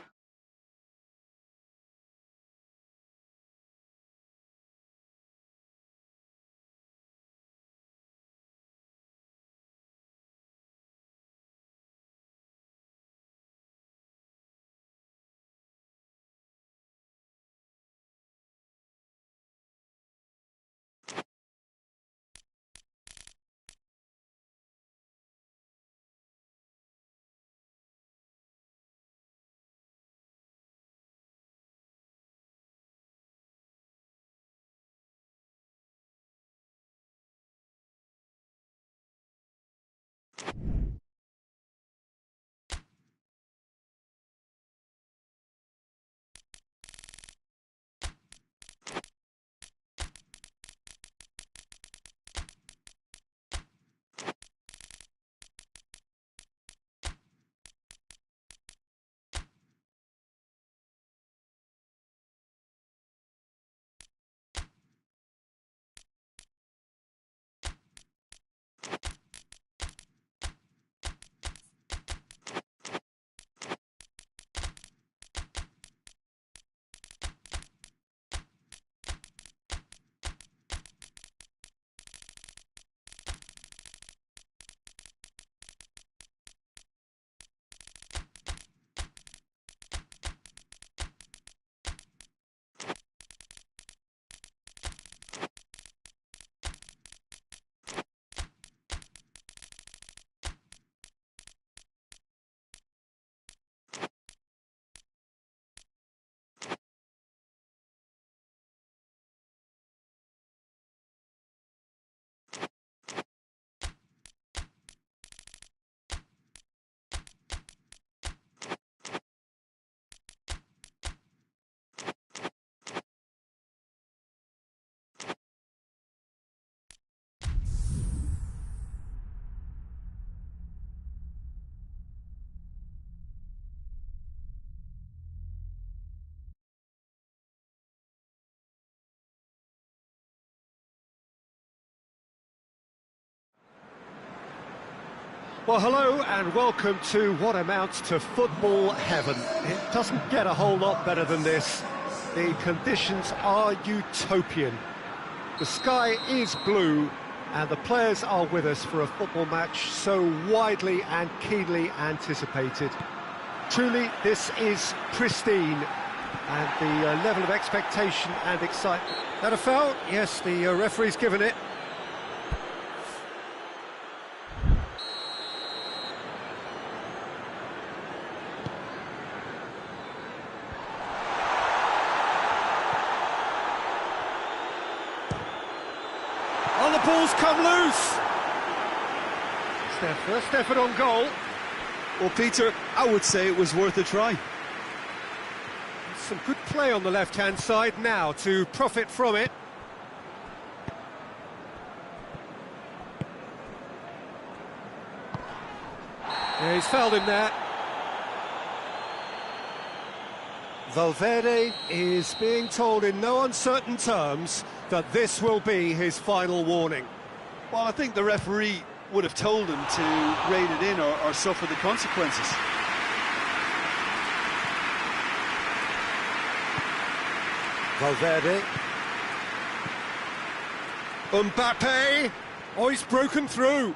Well, hello and welcome to what amounts to football heaven. It doesn't get a whole lot better than this. The conditions are utopian. The sky is blue And the players are with us for a football match so widely and keenly anticipated. Truly, this is pristine, and the level of expectation and excitement. That a foul? Yes, the referee's given it. Oh, the ball's come loose! It's their first effort on goal. Well, Peter, I would say it was worth a try. Some good play on the left-hand side now to profit from it. Yeah, he's fouled him there. Valverde is being told in no uncertain terms that this will be his final warning. Well, I think the referee would have told him to rate it in or suffer the consequences. Valverde. Mbappe. Oh, he's broken through.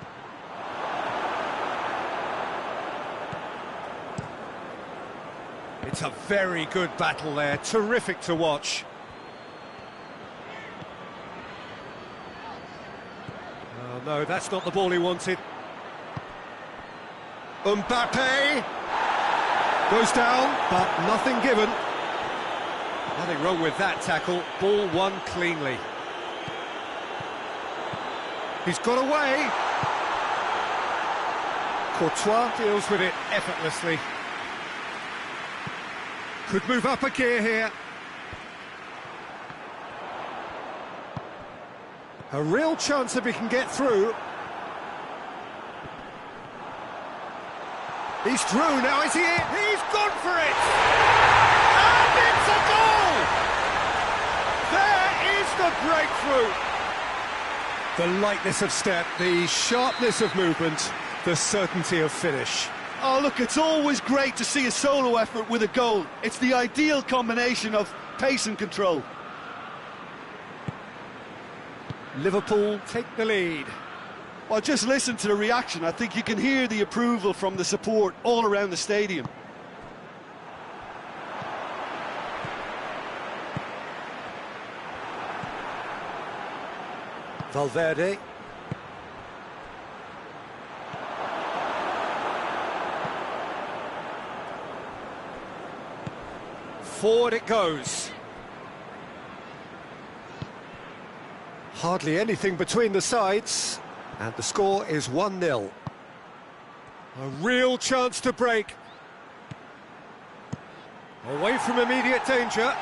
It's a very good battle there. Terrific to watch. Oh, no, that's not the ball he wanted. Mbappe. Goes down, but nothing given. Nothing wrong with that tackle. Ball won cleanly. He's got away. Courtois deals with it effortlessly. Could move up a gear here. A real chance if he can get through. He's through now, is he in? He's gone for it! And it's a goal! There is the breakthrough! The lightness of step, the sharpness of movement, the certainty of finish. Oh, look, it's always great to see a solo effort with a goal. It's the ideal combination of pace and control. Liverpool take the lead. Well, just listen to the reaction. I think you can hear the approval from the support all around the stadium. Valverde. Forward it goes. Hardly anything between the sides, and the score is 1-0. A real chance to break. Away from immediate danger.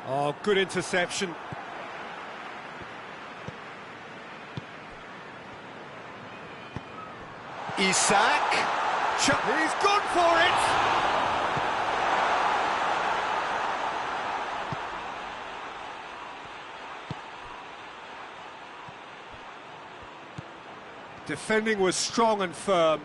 Oh, good interception. Isak. He's gone for it! Defending was strong and firm.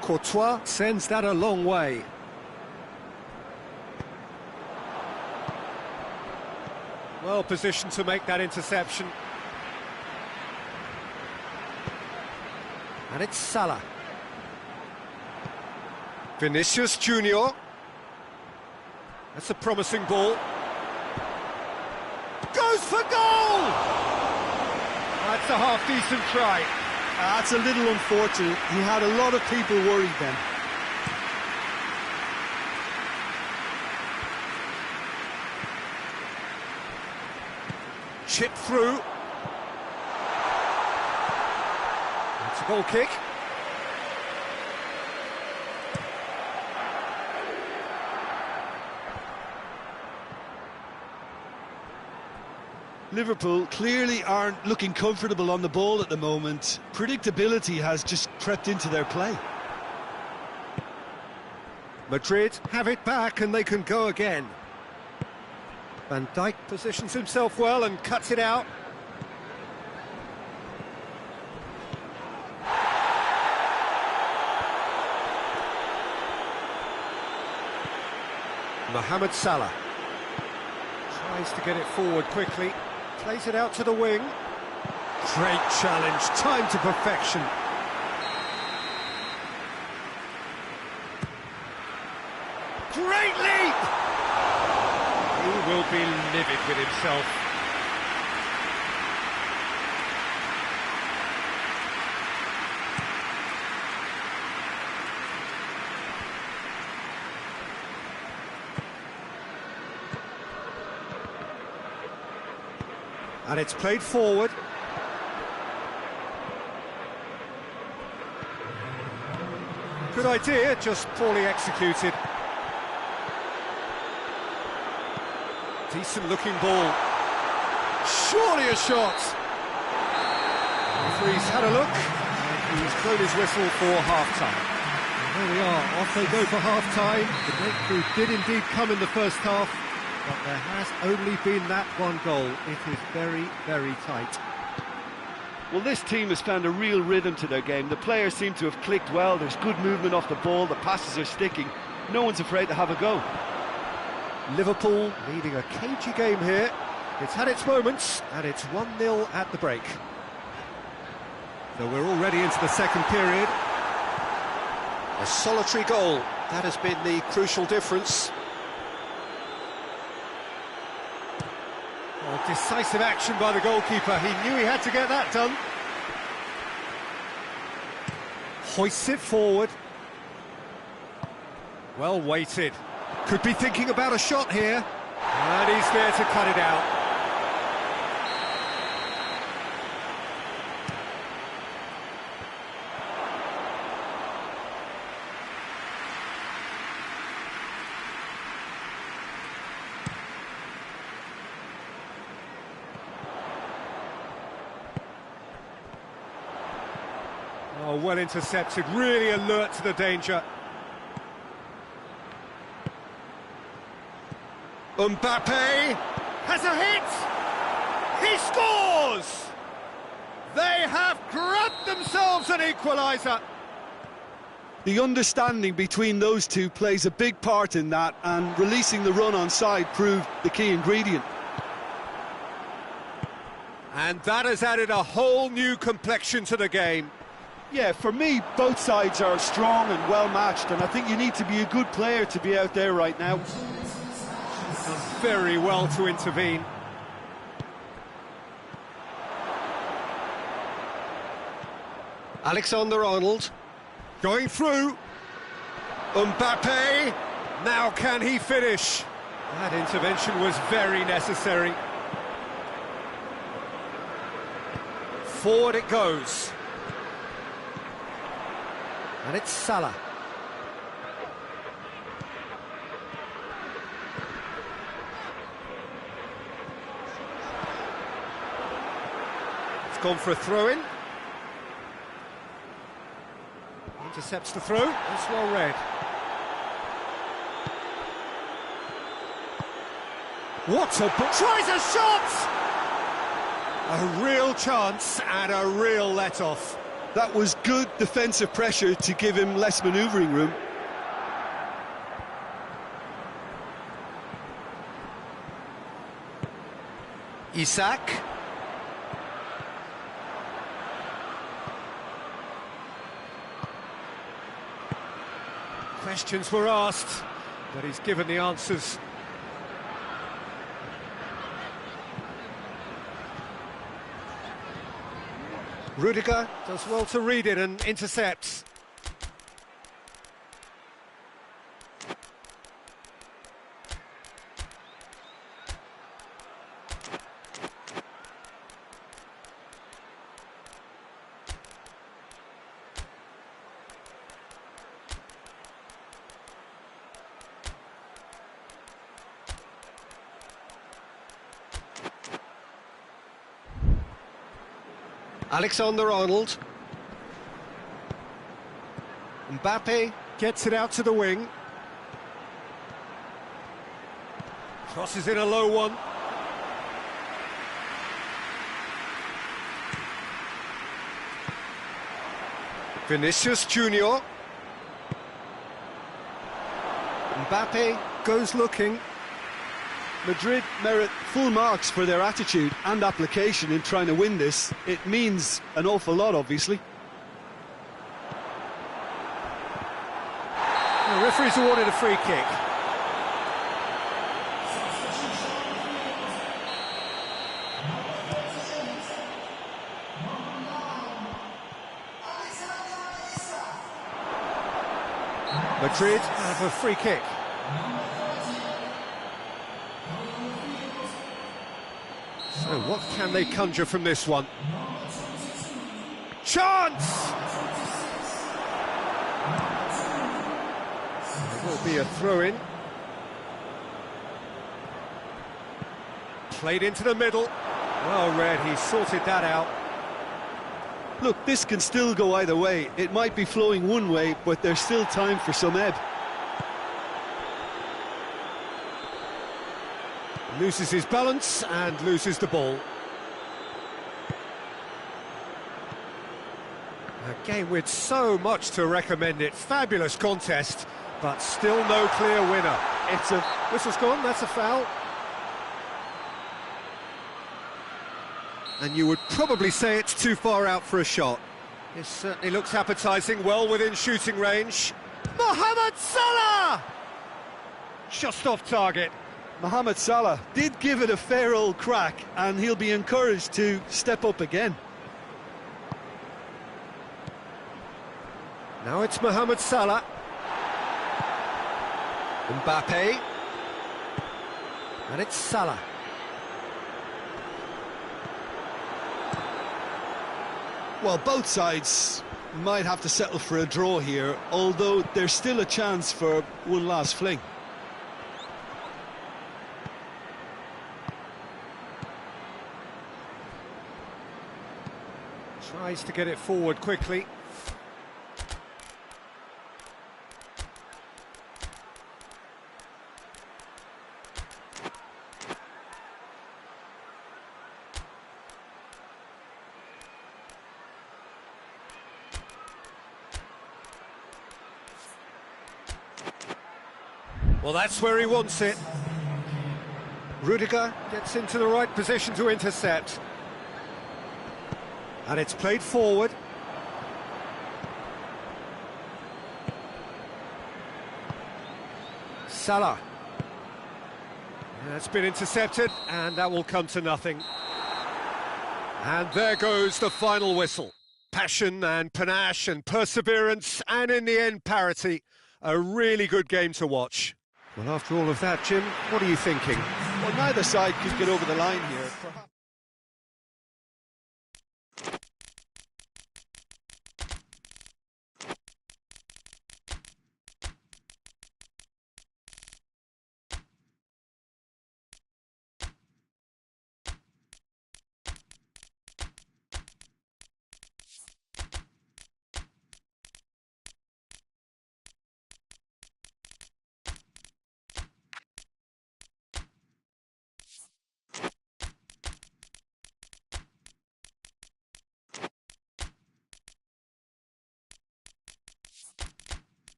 Courtois sends that a long way. Well positioned to make that interception. And it's Salah. Vinicius Junior. That's a promising ball. Goes for goal! That's a half-decent try. That's a little unfortunate. He had a lot of people worried then. Chip through. It's a goal kick. Liverpool clearly aren't looking comfortable on the ball at the moment. Predictability has just crept into their play. Madrid have it back and they can go again. Van Dijk positions himself well and cuts it out. Mohamed Salah tries to get it forward quickly, plays it out to the wing. Great challenge, time to perfection. Great leap! He will be livid with himself. And it's played forward. Good idea, just poorly executed. Decent looking ball. Surely a shot. The referee's had a look, and he's blown his whistle for half-time. There we are, off they go for half-time. The breakthrough did indeed come in the first half, but there has only been that one goal. It is very, very tight. Well, this team has found a real rhythm to their game. The players seem to have clicked well. There's good movement off the ball. The passes are sticking. No one's afraid to have a go. Liverpool leading a cagey game here. It's had its moments, and it's 1-0 at the break. So we're already into the second period. A solitary goal, that has been the crucial difference. Oh, decisive action by the goalkeeper. He knew he had to get that done. Hoists it forward. Well weighted. Could be thinking about a shot here. And he's there to cut it out. Oh, well intercepted, really alert to the danger. Mbappe has a hit! He scores! They have grabbed themselves an equaliser! The understanding between those two plays a big part in that, and releasing the run on side proved the key ingredient. And that has added a whole new complexion to the game. Yeah, for me, both sides are strong and well matched, and I think you need to be a good player to be out there right now. Done very well to intervene. Alexander-Arnold going through. Mbappe, now can he finish? That intervention was very necessary. Forward it goes. And it's Salah. It's gone for a throw-in. Intercepts the throw. It's well read. What a... tries a shot! A real chance and a real let-off. That was good defensive pressure to give him less manoeuvring room. Isak. Questions were asked, but he's given the answers. Rudiger does well to read it and intercepts. Alexander-Arnold. Mbappe gets it out to the wing. Crosses in a low one. Vinicius Junior. Mbappe goes looking. Madrid merit full marks for their attitude and application in trying to win this. It means an awful lot, obviously. The referee's awarded a free kick. Madrid have a free kick. So what can they conjure from this one? Chance! There will be a throw-in. Played into the middle. Well read, he sorted that out. Look, this can still go either way. It might be flowing one way, but there's still time for some ebb. Loses his balance and loses the ball. A game with so much to recommend it. Fabulous contest, but still no clear winner. It's a... Whistle's gone, that's a foul. And you would probably say it's too far out for a shot. This certainly looks appetising, well within shooting range. Mohamed Salah! Just off target. Mohamed Salah did give it a fair old crack, and he'll be encouraged to step up again. Now it's Mohamed Salah. Mbappe. And it's Salah. Well, both sides might have to settle for a draw here, although there's still a chance for one last fling. Tries to get it forward quickly. Well, that's where he wants it. Rudiger gets into the right position to intercept. And it's played forward. Salah. That's been intercepted, and that will come to nothing. And there goes the final whistle. Passion and panache and perseverance, and in the end, parity. A really good game to watch. Well, after all of that, Jim, what are you thinking? Well, neither side could get over the line here. Perhaps.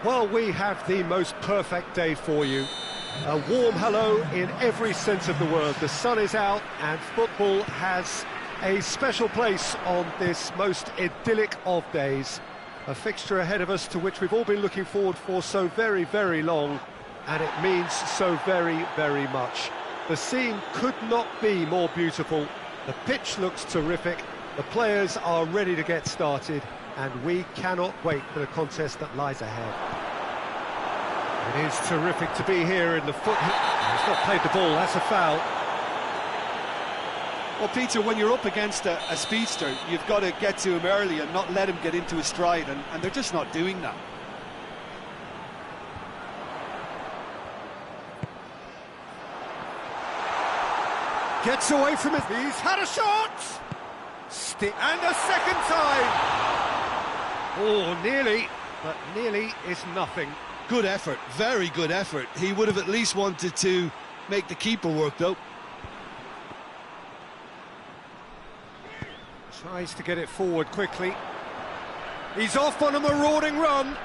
Well, we have the most perfect day for you. A warm hello in every sense of the word. The sun is out and football has a special place on this most idyllic of days. A fixture ahead of us to which we've all been looking forward for so very, very long, and it means so very, very much. The scene could not be more beautiful. The pitch looks terrific, the players are ready to get started, and we cannot wait for the contest that lies ahead. It is terrific to be here in the foot. He's not played the ball, that's a foul. Well, Peter, when you're up against a speedster, you've got to get to him early and not let him get into a stride, and they're just not doing that. Gets away from it. He's had a shot! And a second time! Oh, nearly, but nearly is nothing. Good effort, very good effort. He would have at least wanted to make the keeper work, though. Tries to get it forward quickly. He's off on a marauding run.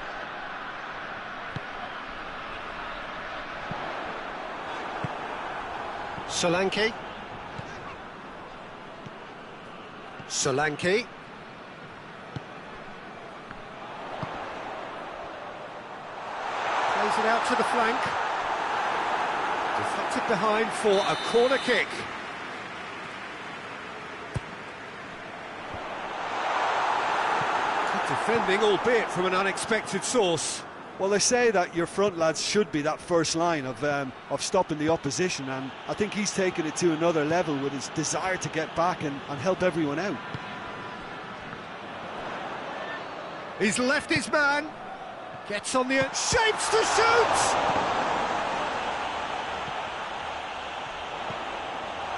Solanke. Solanke. Plays it out to the flank. Deflected behind for a corner kick. Good defending, albeit from an unexpected source. Well, they say that your front lads should be that first line of stopping the opposition, and I think he's taken it to another level with his desire to get back and help everyone out. He's left his man, gets on the shapes to shoot!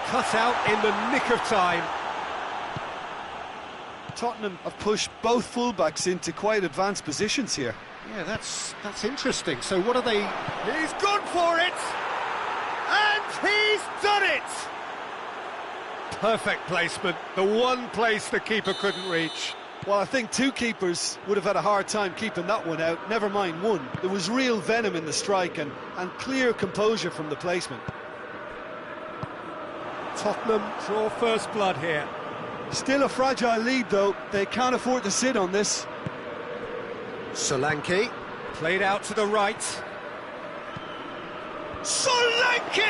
Cut out in the nick of time. Tottenham have pushed both fullbacks into quite advanced positions here. Yeah, that's interesting. So what are they... He's gone for it! And he's done it! Perfect placement, the one place the keeper couldn't reach. Well, I think two keepers would have had a hard time keeping that one out, never mind one. There was real venom in the strike and clear composure from the placement. Tottenham draw first blood here. Still a fragile lead, though. They can't afford to sit on this. Solanke, played out to the right. Solanke!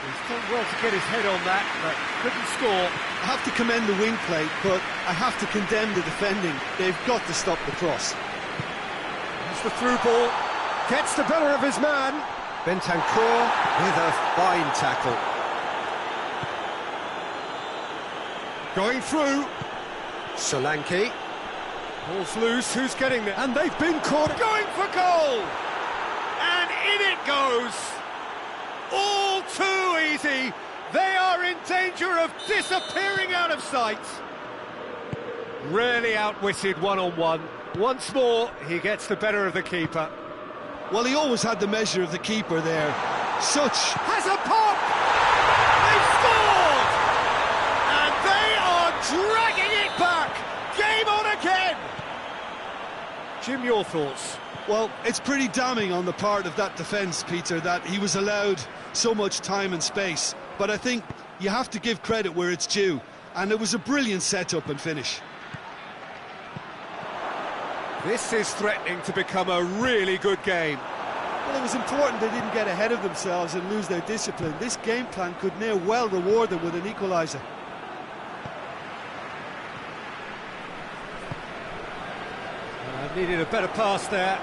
He's done well to get his head on that, but couldn't score. I have to commend the wing play, but I have to condemn the defending. They've got to stop the cross. Here's the through ball. Gets the better of his man. Bentancur with a fine tackle. Going through. Solanke. Ball's loose, who's getting there? And they've been caught. Going for goal! And in it goes! All too easy! They are in danger of disappearing out of sight! Rarely outwitted one-on-one. Once more, he gets the better of the keeper. Well, he always had the measure of the keeper there. Such... Has a pop! They've scored! And they are dragging it back! Game on again! Jim, your thoughts? Well, it's pretty damning on the part of that defence, Peter, that he was allowed so much time and space. But I think you have to give credit where it's due, and it was a brilliant setup and finish. This is threatening to become a really good game. Well, it was important they didn't get ahead of themselves and lose their discipline. This game plan could near well reward them with an equaliser. Needed a better pass there.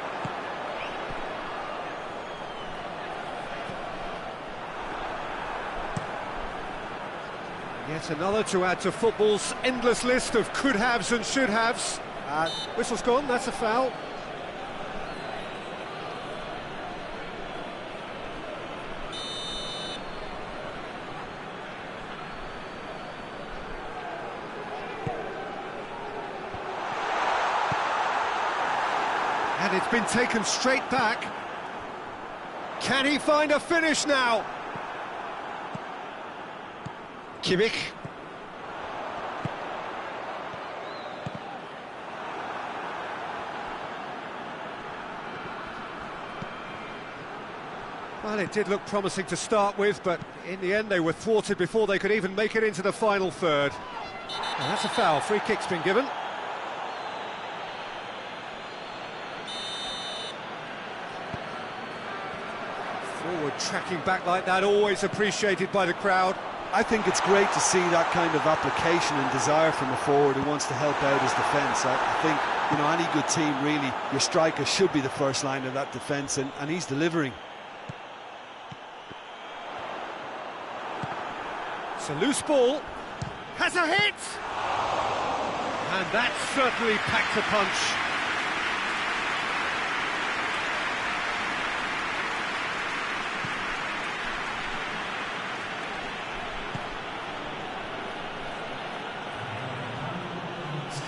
Yet another to add to football's endless list of could-haves and should-haves. Whistle's gone, that's a foul. And it's been taken straight back. Can he find a finish now? Kimmich. Well, it did look promising to start with, but in the end they were thwarted before they could even make it into the final third. And that's a foul. Free kick's been given. Forward tracking back like that, always appreciated by the crowd. I think it's great to see that kind of application and desire from a forward who wants to help out his defence. I think, you know, any good team, really, your striker should be the first line of that defence, and he's delivering. It's a loose ball. Has a hit! And that certainly packed a punch.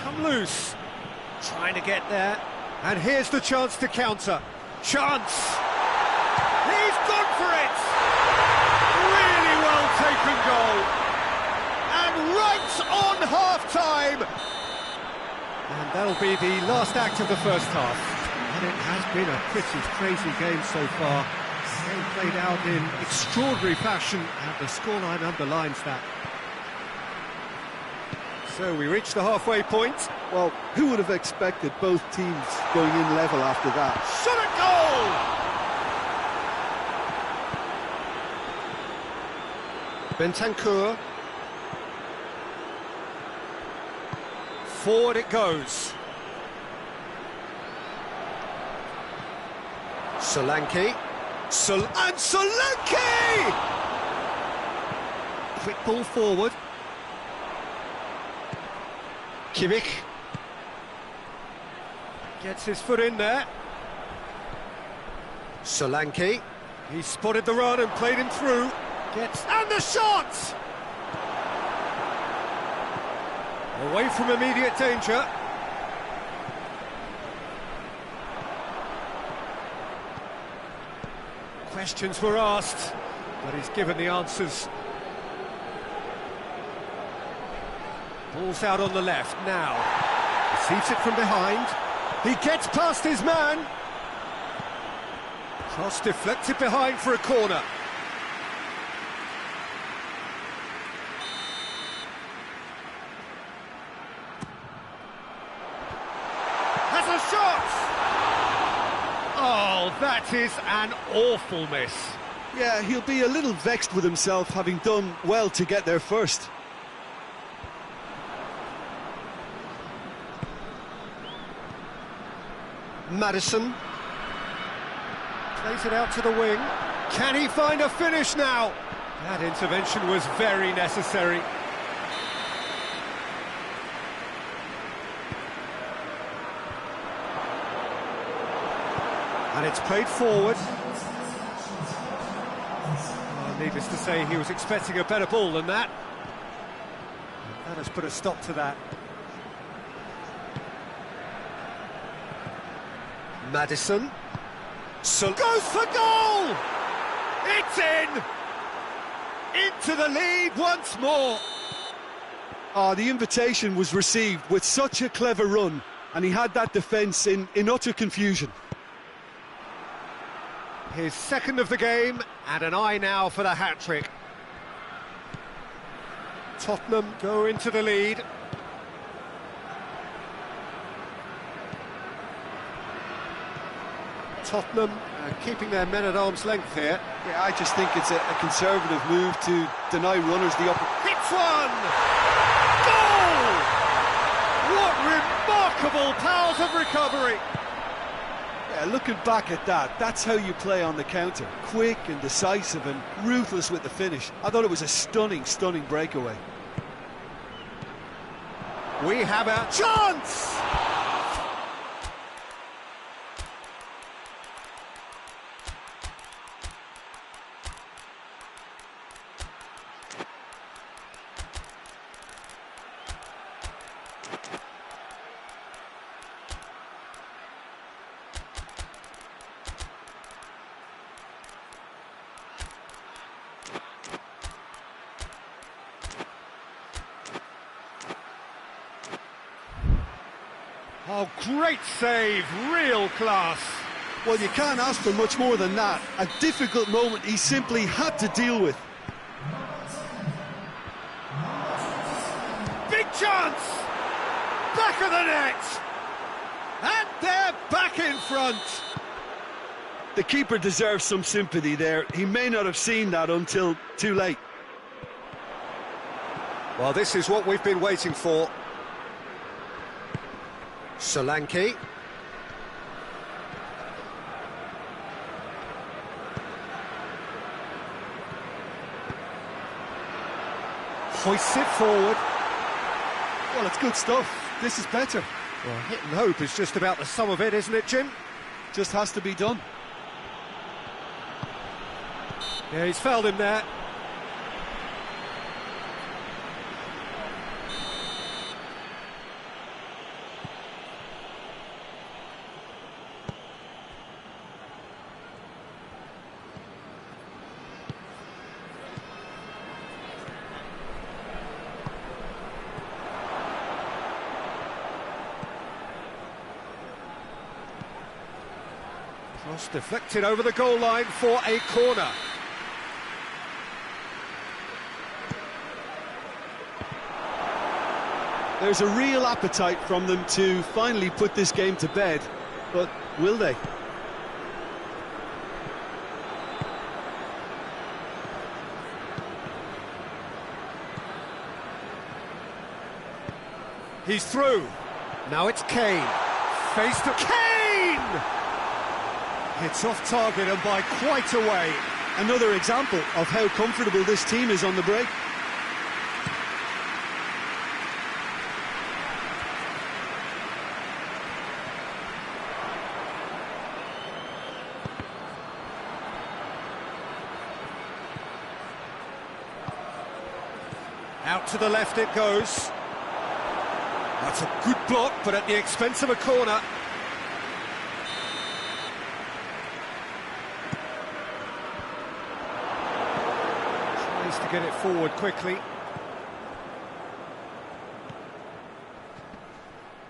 Come loose, trying to get there, and here's the chance to counter. Chance! He's gone for it! Really well taken goal, and right on half-time! And that'll be the last act of the first half. And it has been a pretty crazy game so far. Game played out in extraordinary fashion, and the scoreline underlines that. So we reach the halfway point. Well, who would have expected both teams going in level after that? Shot at goal! Bentancur. Forward it goes. Solanke. And Solanke! Quick ball forward. Kimmich gets his foot in there. Solanke, he spotted the run and played him through. And the shot! Away from immediate danger. Questions were asked, but he's given the answers. Ball's out on the left now. Receives it from behind. He gets past his man. Cross deflected behind for a corner. Has a shot! Oh, that is an awful miss. Yeah, he'll be a little vexed with himself, having done well to get there first. Madison plays it out to the wing. Can he find a finish now? That intervention was very necessary. And it's played forward. Well, needless to say, he was expecting a better ball than that. That has put a stop to that. Madison goes for goal! It's in! Into the lead once more! Oh, the invitation was received with such a clever run, and he had that defence in utter confusion. His second of the game, and an eye now for the hat-trick. Tottenham go into the lead. Tottenham keeping their men at arm's length here. Yeah, I just think it's a conservative move to deny runners the opportunity. Hits one! Goal! What remarkable powers of recovery! Yeah, looking back at that, that's how you play on the counter. Quick and decisive and ruthless with the finish. I thought it was a stunning, stunning breakaway. We have our chance! Oh, great save, real class. Well, you can't ask for much more than that. A difficult moment he simply had to deal with. Big chance! Back of the net! And they're back in front! The keeper deserves some sympathy there. He may not have seen that until too late. Well, this is what we've been waiting for. Solanke. Hoists it forward. Well, it's good stuff. This is better. Well, hit and hope is just about the sum of it, isn't it, Jim? Just has to be done. Yeah, he's fouled him there. Cross deflected over the goal line for a corner. There's a real appetite from them to finally put this game to bed, but will they? He's through. Now it's Kane. Face to Kane! It's off target and by quite a way. Another example of how comfortable this team is on the break. Out to the left it goes. That's a good block, but at the expense of a corner. Tries to get it forward quickly.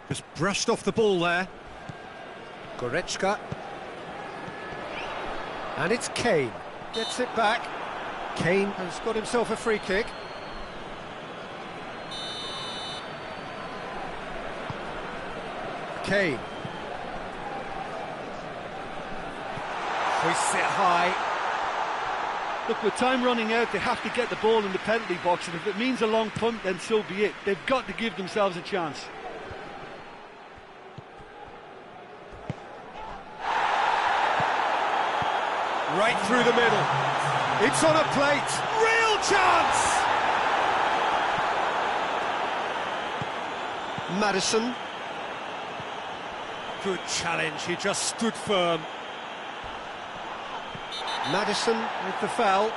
Just brushed off the ball there. Goretzka. And it's Kane. Gets it back. Kane has got himself a free kick. Kane. Hoists it high. Look, with time running out, they have to get the ball in the penalty box, and if it means a long punt, then so be it. They've got to give themselves a chance. Right through the middle. It's on a plate. Real chance! Maddison. Good challenge, he just stood firm. Maddison with the foul.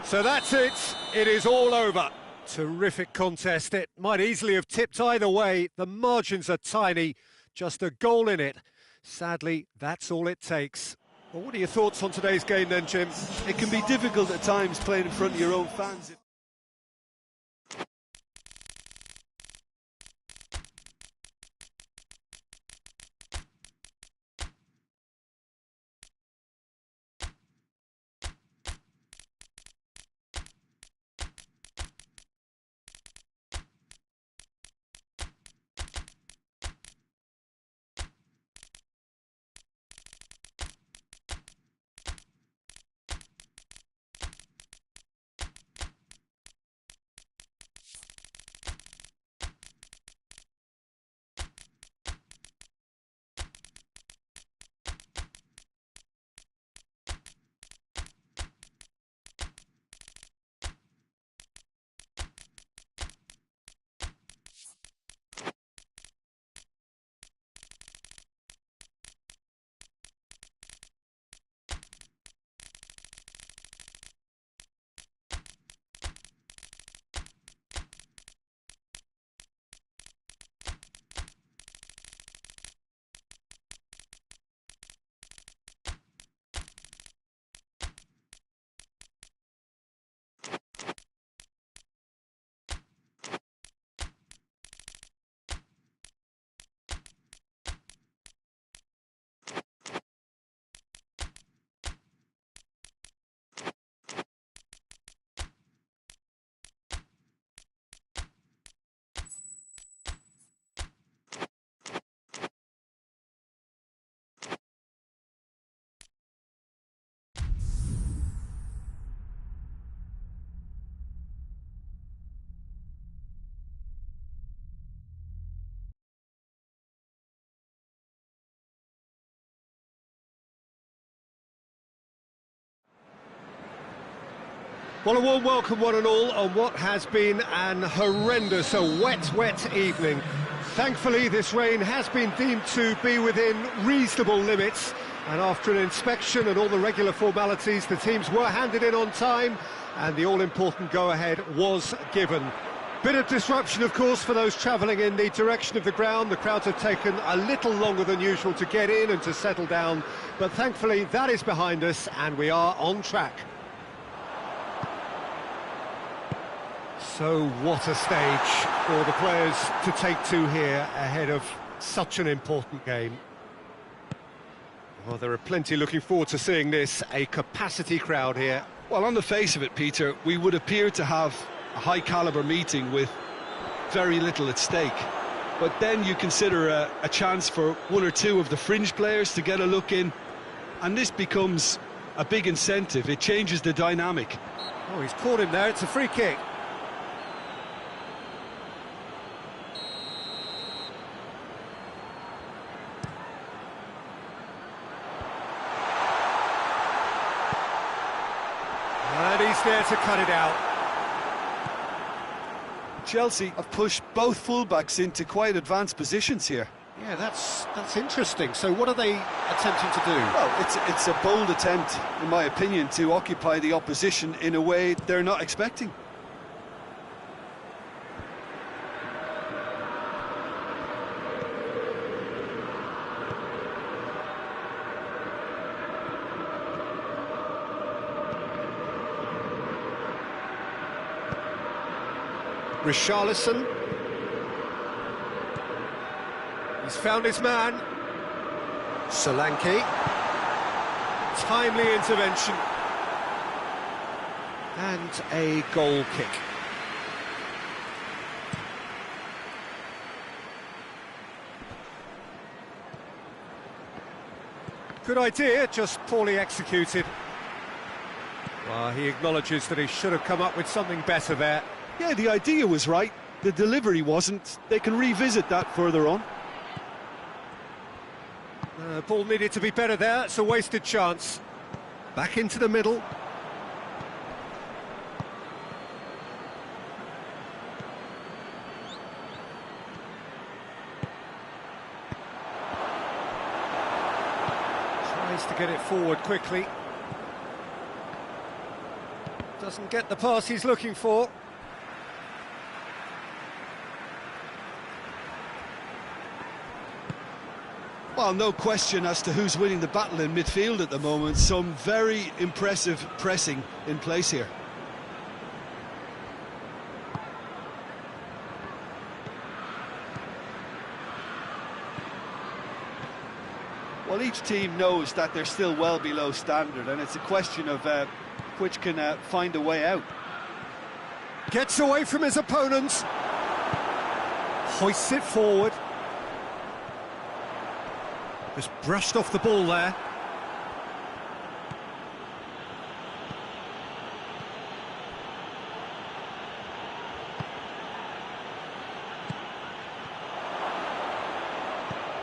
So that's it. It is all over. Terrific contest. It might easily have tipped either way. The margins are tiny. Just a goal in it. Sadly, that's all it takes. Well, what are your thoughts on today's game then, Jim? It can be difficult at times playing in front of your own fans. Well, a warm welcome, one and all, on what has been an horrendous, wet evening. Thankfully, this rain has been deemed to be within reasonable limits, and after an inspection and all the regular formalities, the teams were handed in on time, and the all-important go-ahead was given. Bit of disruption, of course, for those travelling in the direction of the ground. The crowds have taken a little longer than usual to get in and to settle down, but thankfully that is behind us, and we are on track. So what a stage for the players to take to here ahead of such an important game. Well, there are plenty looking forward to seeing this, a capacity crowd here. Well, on the face of it, Peter, we would appear to have a high-caliber meeting with very little at stake. But then you consider a chance for one or two of the fringe players to get a look in, and this becomes a big incentive. It changes the dynamic. Oh, he's caught him there, it's a free kick. And he's there to cut it out. Chelsea have pushed both fullbacks into quite advanced positions here. Yeah, that's interesting. So what are they attempting to do? Well, it's a bold attempt, in my opinion, to occupy the opposition in a way they're not expecting. Richarlison. He's found his man. Solanke. Timely intervention. And a goal kick. Good idea, just poorly executed. Well, he acknowledges that he should have come up with something better there. Yeah, the idea was right, the delivery wasn't. They can revisit that further on. Ball needed to be better there, it's a wasted chance. Back into the middle. Tries to get it forward quickly. Doesn't get the pass he's looking for. Well, no question as to who's winning the battle in midfield at the moment. Some very impressive pressing in place here. Well, each team knows that they're still well below standard, and it's a question of which can find a way out. Gets away from his opponents. Hoists it forward. Just brushed off the ball there.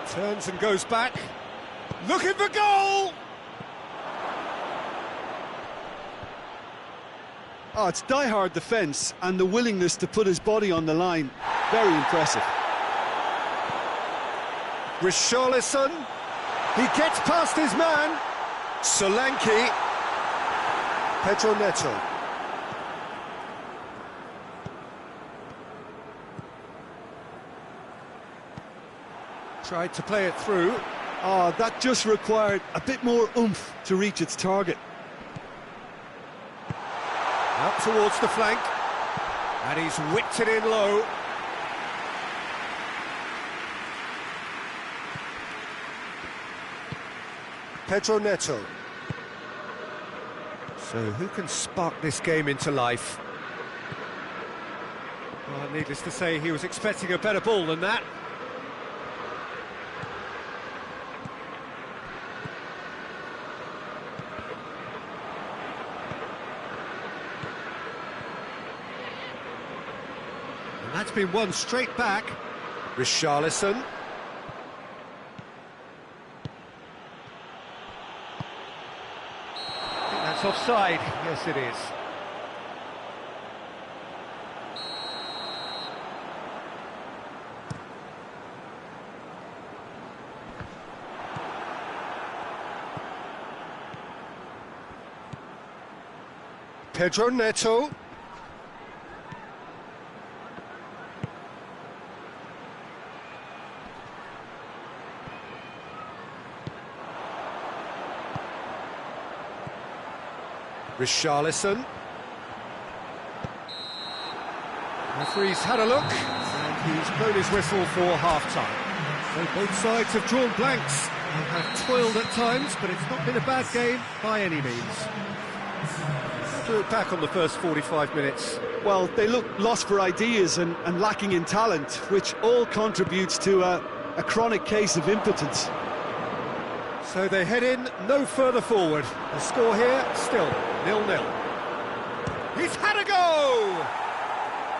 Turns and goes back. Looking for goal! Oh, it's die-hard defence and the willingness to put his body on the line. Very impressive. Richarlison. He gets past his man. Solanke. Pedro Neto. Tried to play it through. Oh, that just required a bit more oomph to reach its target. Out towards the flank. And he's whipped it in low. Pedro Neto. So who can spark this game into life? Well, needless to say, he was expecting a better ball than that. And that's been won straight back. Richarlison. That's offside. Yes, it is. Pedro Neto. Richarlison. Referee's had a look, and he's blown his whistle for half-time. So both sides have drawn blanks and have toiled at times, but it's not been a bad game by any means. To look back on the first 45 minutes. Well, they look lost for ideas and lacking in talent, which all contributes to a chronic case of impotence. So they head in no further forward. The score here, still 0-0. He's had a go!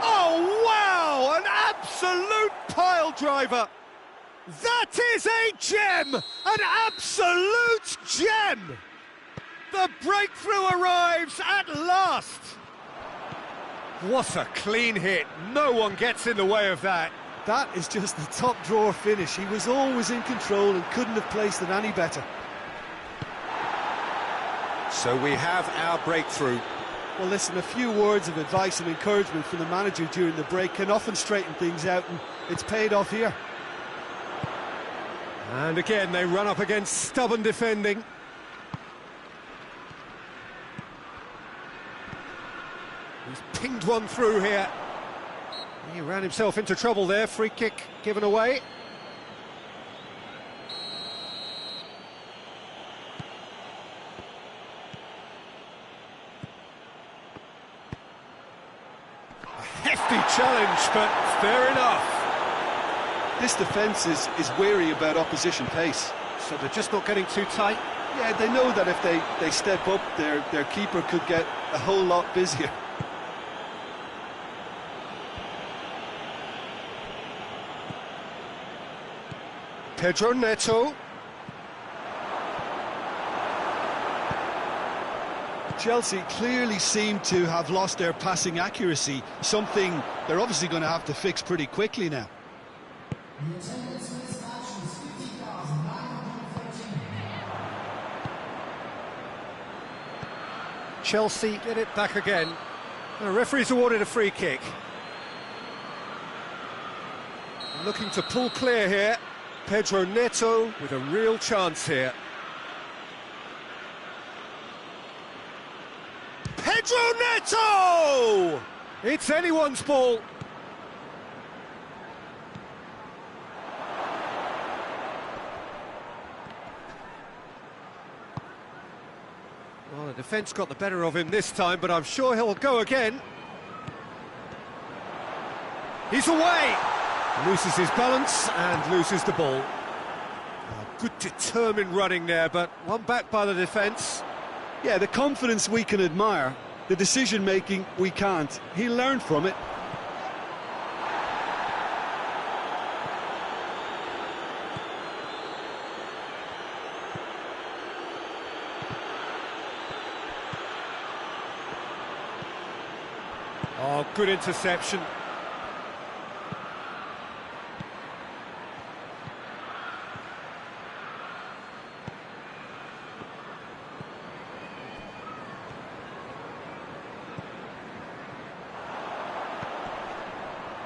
Oh, wow! An absolute pile driver! That is a gem! An absolute gem! The breakthrough arrives at last! What a clean hit. No one gets in the way of that. That is just the top drawer finish. He was always in control and couldn't have placed it any better. So we have our breakthrough. Well, listen, a few words of advice and encouragement from the manager during the break can often straighten things out, and it's paid off here. And again, they run up against stubborn defending. He's pinged one through here. He ran himself into trouble there. Free kick given away. A hefty challenge, but fair enough. This defence is wary about opposition pace. So they're just not getting too tight. Yeah, they know that if they step up, their keeper could get a whole lot busier. Pedro Neto. Chelsea clearly seem to have lost their passing accuracy, something they're obviously going to have to fix pretty quickly now. Chelsea get it back again. The referee's awarded a free kick. Looking to pull clear here. Pedro Neto with a real chance here. Pedro Neto! It's anyone's ball. Well, the defence got the better of him this time, but I'm sure he'll go again. He's away! Loses his balance and loses the ball. Good determined running there, but one back by the defence. Yeah, the confidence we can admire, the decision-making we can't. He learned from it. Oh, good interception.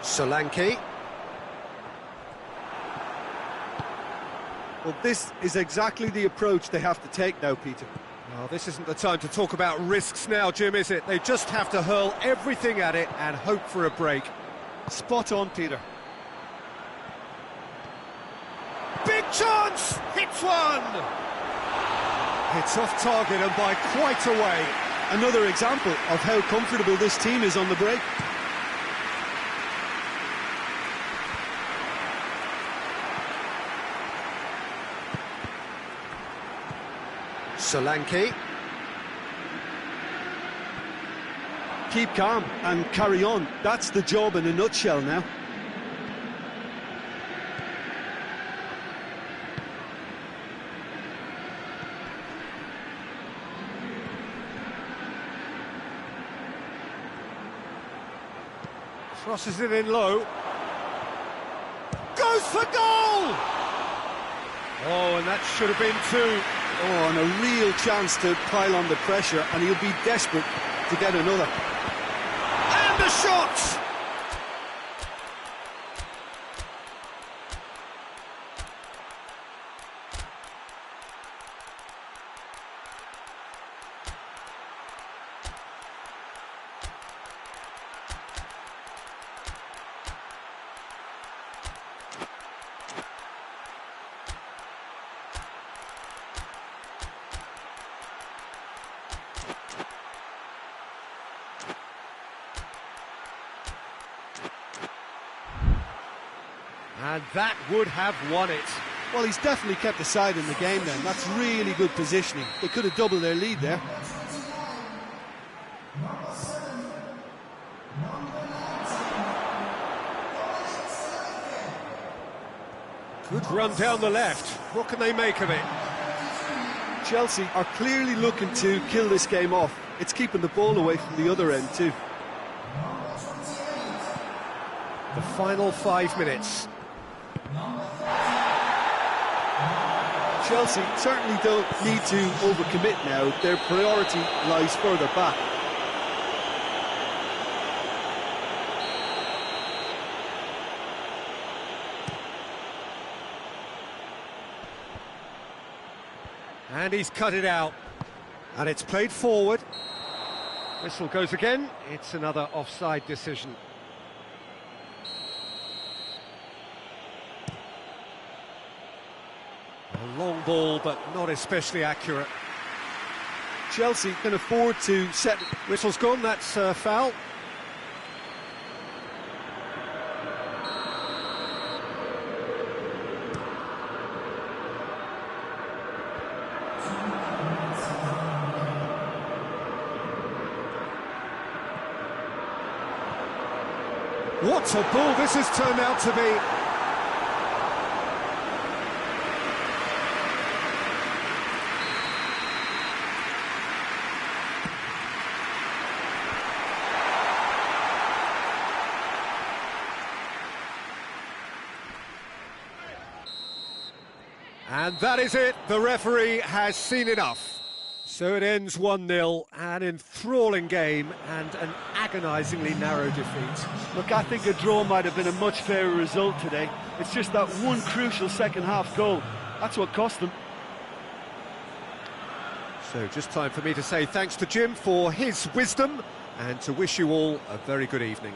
Solanke. Well, this is exactly the approach they have to take now, Peter. Well, this isn't the time to talk about risks now, Jim, is it? They just have to hurl everything at it and hope for a break. Spot on, Peter. Big chance! Hits one! It's off target and by quite a way. Another example of how comfortable this team is on the break. Solanke. Keep calm and carry on. That's the job in a nutshell now. Crosses it in low. Goes for goal! Oh, and that should have been two. Oh, and a real chance to pile on the pressure, and he'll be desperate to get another. And the shot! And that would have won it. Well, he's definitely kept the side in the game then. That's really good positioning. They could have doubled their lead there. Good run down the left. What can they make of it? Chelsea are clearly looking to kill this game off. It's keeping the ball away from the other end too. The final 5 minutes. Chelsea certainly don't need to overcommit now. Their priority lies further back. And he's cut it out. And it's played forward. Whistle goes again. It's another offside decision. A long ball, but not especially accurate. Chelsea can afford to set... Whistle's gone, that's foul. What a ball this has turned out to be. And that is it, the referee has seen enough. So it ends 1-0, an enthralling game and an agonisingly narrow defeat. Look, I think a draw might have been a much fairer result today. It's just that one crucial second-half goal. That's what cost them. So just time for me to say thanks to Jim for his wisdom and to wish you all a very good evening.